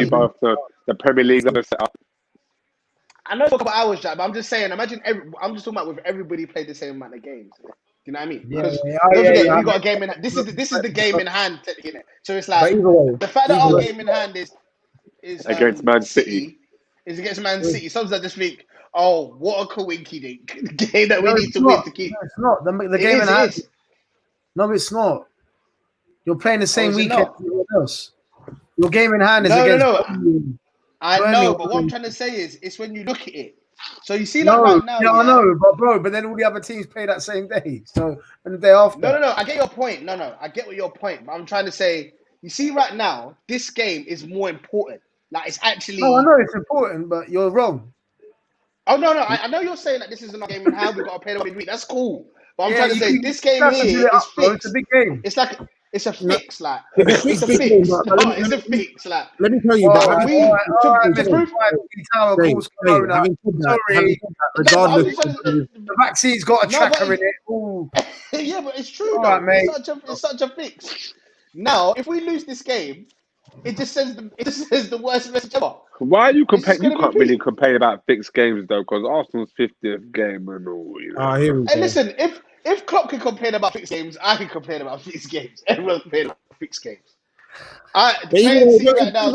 both the Premier League that are set up. I know for a couple hours, Jack, but I'm just saying. Imagine I'm just talking about with everybody played the same amount of games. You know what I mean? Because we got a game in. This is the game in hand. You know? So it's like the fact that our game in hand is against Man City. Is against Man City. Sometimes I just think, oh, what a coinky dink game that we need to win to keep. No, it's not the game in hand. No, it's not. You're playing the same weekend as everyone else. Your game in hand is against. No. I know, but what I'm trying to say is, it's when you look at it. So you see, like right now. I know, but then all the other teams play that same day. So and the day after. No. I get your point. No, I get what your point. But I'm trying to say, you see, right now, this game is more important. Like it's actually. Oh, I know it's important, but you're wrong. Oh no! I know you're saying that this is not a game in hand. We've got to play the midweek. That's cool. But I'm trying to say this game here is fixed. It's a big game. It's like. It's a fix, like it's a fix. It's a fix, like. Let me tell you, the vaccine's got a tracker in it. Yeah, but it's true. It's such a fix. Now, if we lose this game, it just says the worst message ever. Why are you comparing? You can't really complain about fixed games though, because Arsenal's 50th game and all. You know. Hey, listen, if Klopp can complain about fixed games, I can complain about fixed games. Everyone's complaining about fixed games. Right now,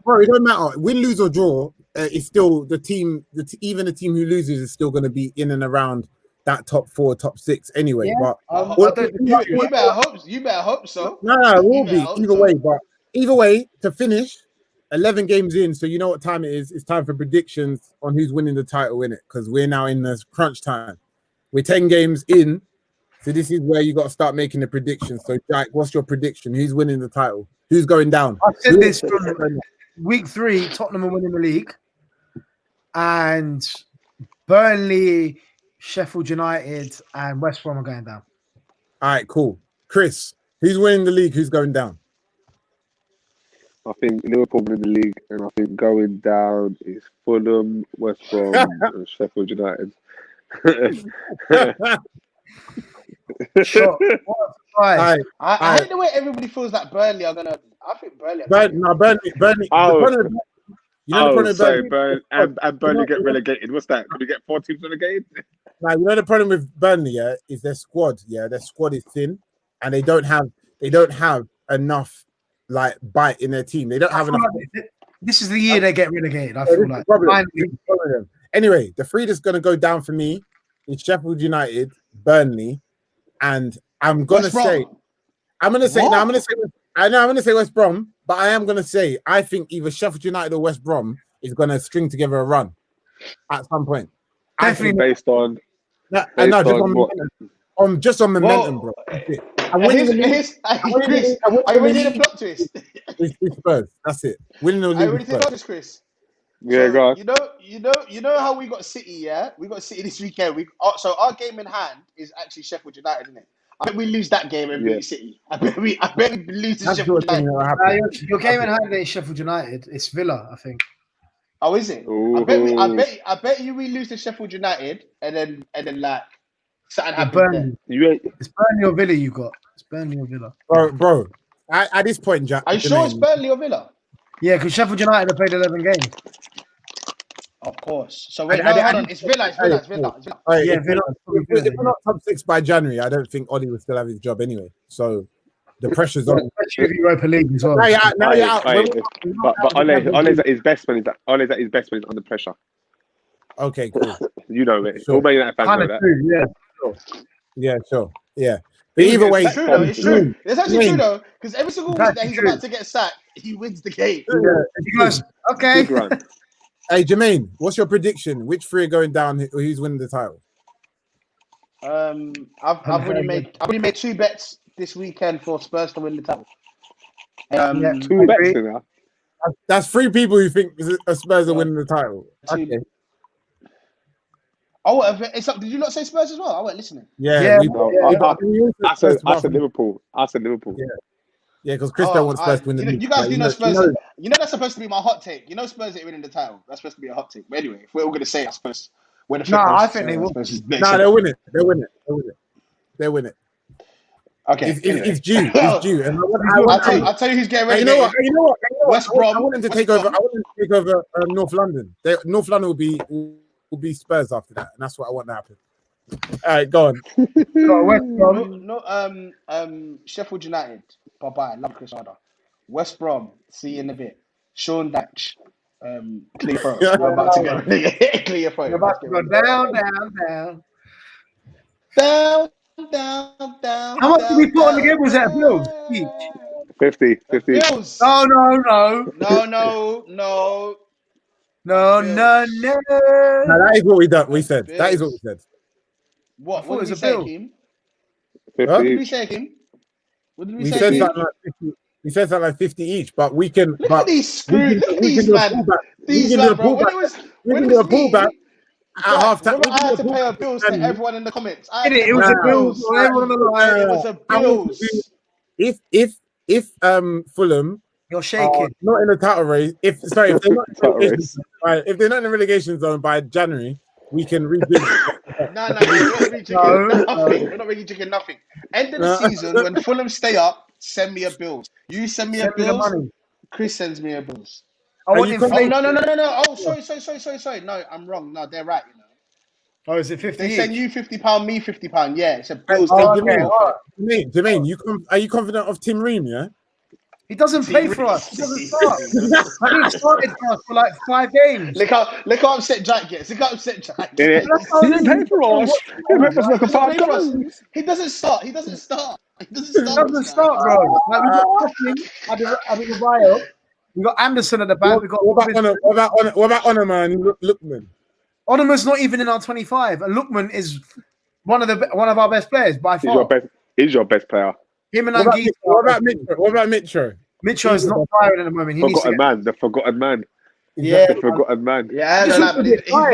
bro, it don't matter. Win, lose or draw, it's still the team. Even the team who loses is still going to be in and around that top 4, top 6 anyway. Yeah. But You better hope. You better hope so. no, it will You be better hope either so. way. But either way, to finish 11 games in, so you know what time it is. It's time for predictions on who's winning the title in it, because we're now in the crunch time. We're 10 games in, so this is where you got to start making the predictions. So, Jack, what's your prediction? Who's winning the title? Who's going down? I said this from week 3. Tottenham are winning the league, and Burnley, Sheffield United, and West Brom are going down. All right, cool. Chris, who's winning the league? Who's going down? I think Liverpool win the league, and I think going down is Fulham, West Brom, and Sheffield United. Sure. What a surprise. I hate the way everybody feels that Burnley are gonna. I think Burnley. Burnley. Sorry, Burnley get relegated. What's that? Can we get 4 teams relegated? Now, you know the problem with Burnley, is their squad. Yeah, their squad is thin, and they don't have enough like bite in their team. They don't have enough. This is the year they get relegated. I feel like. Anyway, the 3 that's going to go down for me is Sheffield United, Burnley, and I'm going to say West Brom, but I am going to say I think either Sheffield United or West Brom is going to string together a run at some point. Definitely based on just on momentum, bro. Are you ready to plot twist? It's Spurs. That's it. Winning the league. Are you ready to plot twist, Chris? Yeah, so, go on. You know how we got City, yeah? We got City this weekend. So our game in hand is actually Sheffield United, isn't it? I bet we lose that game and beat City. I bet we lose to Sheffield United. Your game in hand ain't Sheffield United. It's Villa, I think. Oh, is it? I bet you we lose to Sheffield United and then like something happens there. It's Burnley or Villa you got. It's Burnley or Villa. Bro. At this point, Jack. Are you sure it's Burnley or Villa? Yeah, because Sheffield United have played 11 games. Of course. So wait, hold on. It's Villa. It's Villa. Yeah, Villa. If we're not top 6 by January, I don't think Ollie will still have his job anyway. So the pressure's on. Especially Europa League as well. Now you're out. But Ole's at his best when he's under pressure. Okay, cool. You know it. Sure. All Man United fans know that. Yeah, sure. Yeah. But either way, it's true though. It's true. It's actually true though, because every single week that he's about to get sacked, he wins the game. He goes, okay. Hey, Jermaine, what's your prediction? Which 3 are going down? Who's winning the title? I've already made 2 bets this weekend for Spurs to win the title. 2 bets now. That's 3 people who think Spurs are winning the title. Okay. Oh, did you not say Spurs as well? I wasn't listening. I said Liverpool. Yeah, because Chris don't want Spurs to win the league. You guys do know Spurs. You know that's supposed to be my hot take. You know Spurs ain't winning the title. That's supposed to be a hot take. But anyway, if we're all going to say it, Spurs win the I think they will. No, they'll win it. They'll win it. Okay. It's due. It's due. And I'll tell you who's getting ready. You know what? West Brom. I want them to take over. I want them to take over North London. North London will be Spurs after that, and that's what I want to happen. All right, go on. Sheffield United. Bye-bye. Love Chris Arder. West Brom. See you in a bit. Sean Datch. Clear throw. We're about to get clear throw. We're about to go down. How much did we put on the game? Was that Bills? 50. Bills. No. No, that is what we said. Bills. That is what we said. What did we say, Kim? 50. What did we say, Kim? We said something like 50. We said something like 50 each, but we can. Look at these screws. Look at these man. These man, bro. When it was pullback at half time. I had to pay a bills to everyone in the comments. It was a bills. It was a bills. If Fulham, you're shaking. Not in the title race. If they're not in if they're not in the relegation zone by January, we can rebuild. No, we're not really drinking nothing. End of the season, when Fulham stay up, send me a bills. You send me a bills. Chris sends me a bills. No. Oh, sorry. No, I'm wrong. No, they're right. You know. Oh, is it 50? They send you £50, me £50. Yeah, it's a bills. Jermaine, are you confident of Tim Ream? Yeah. He doesn't play for us. He doesn't start. He started for us for like 5 games. Look how upset Jack gets. Look how upset Jack Yeah. gets. He didn't pay for us. He didn't pay for us like a 5 games. He doesn't start. He doesn't start. He doesn't He start. doesn't start, bro. Like, we got Coughlin at the Raiola. We got Anderson at the back. We got what about Honor and Lookman? Onoma's not even in our 25. And Lookman is one of our best players by far. He's your best player. Him and What about Anguissa. Mitro? What about Mitro? Mitro is not firing at the moment. He needs to The forgotten man. Yeah, The forgotten man. Yeah, I don't know, but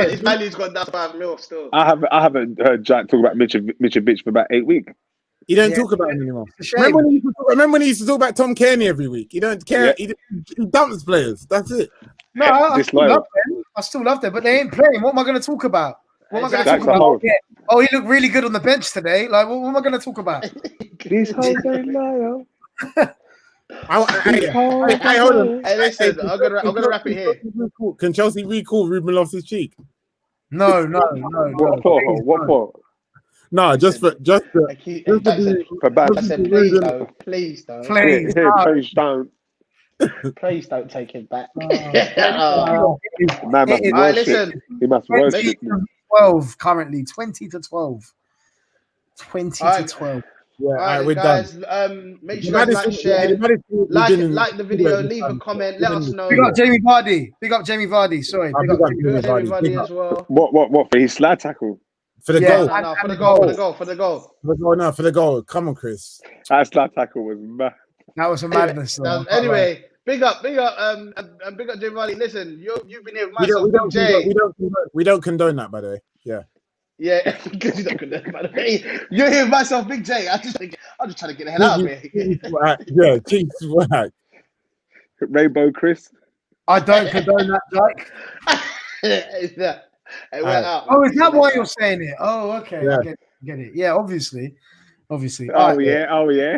his value's gone down 5 mil still. I haven't heard Jack talk about Mitch for about 8 weeks. You don't talk about him anymore. It's a shame. Remember when he used to talk about Tom Kearney every week? You don't care. Yeah. He dumps players. That's it. No, I still love them, but they ain't playing. What am I going to talk about? What am I going to talk about? Oh, he looked really good on the bench today. Like, what am I going to talk about? These hoes ain't loyal. Hey, hold on. Hey, listen, I'm gonna wrap it here. Can Chelsea recall Ruben Loftus-Cheek? No. What for? No, just for Please don't. Please don't. Please don't take him back. Man must worship. He must worship. 12 currently, 20-12. 20-12. Yeah, Alright, we're guys. done. Make sure you like, share, like the video, leave a comment, let us know. Big up Jamie Vardy. Sorry. Big up Jamie Vardy as well. What for his slide tackle? For the goal. No, for the goal. Come on, Chris. That slide tackle was mad. That was a madness. Anyway, big up, and big up Jamie Vardy. Listen, you've been here with myself, Big J. We don't condone that, by the way. Yeah. Yeah, because you don't condone it, by the way. You're here with myself, Big J. I'm just trying to get the hell out of here. Yeah, cheap swag. Rainbow Chris. I don't condone that, Jack. Oh, is that why you're saying it? Oh, okay. Yeah. I get it. Yeah, obviously. Oh, yeah.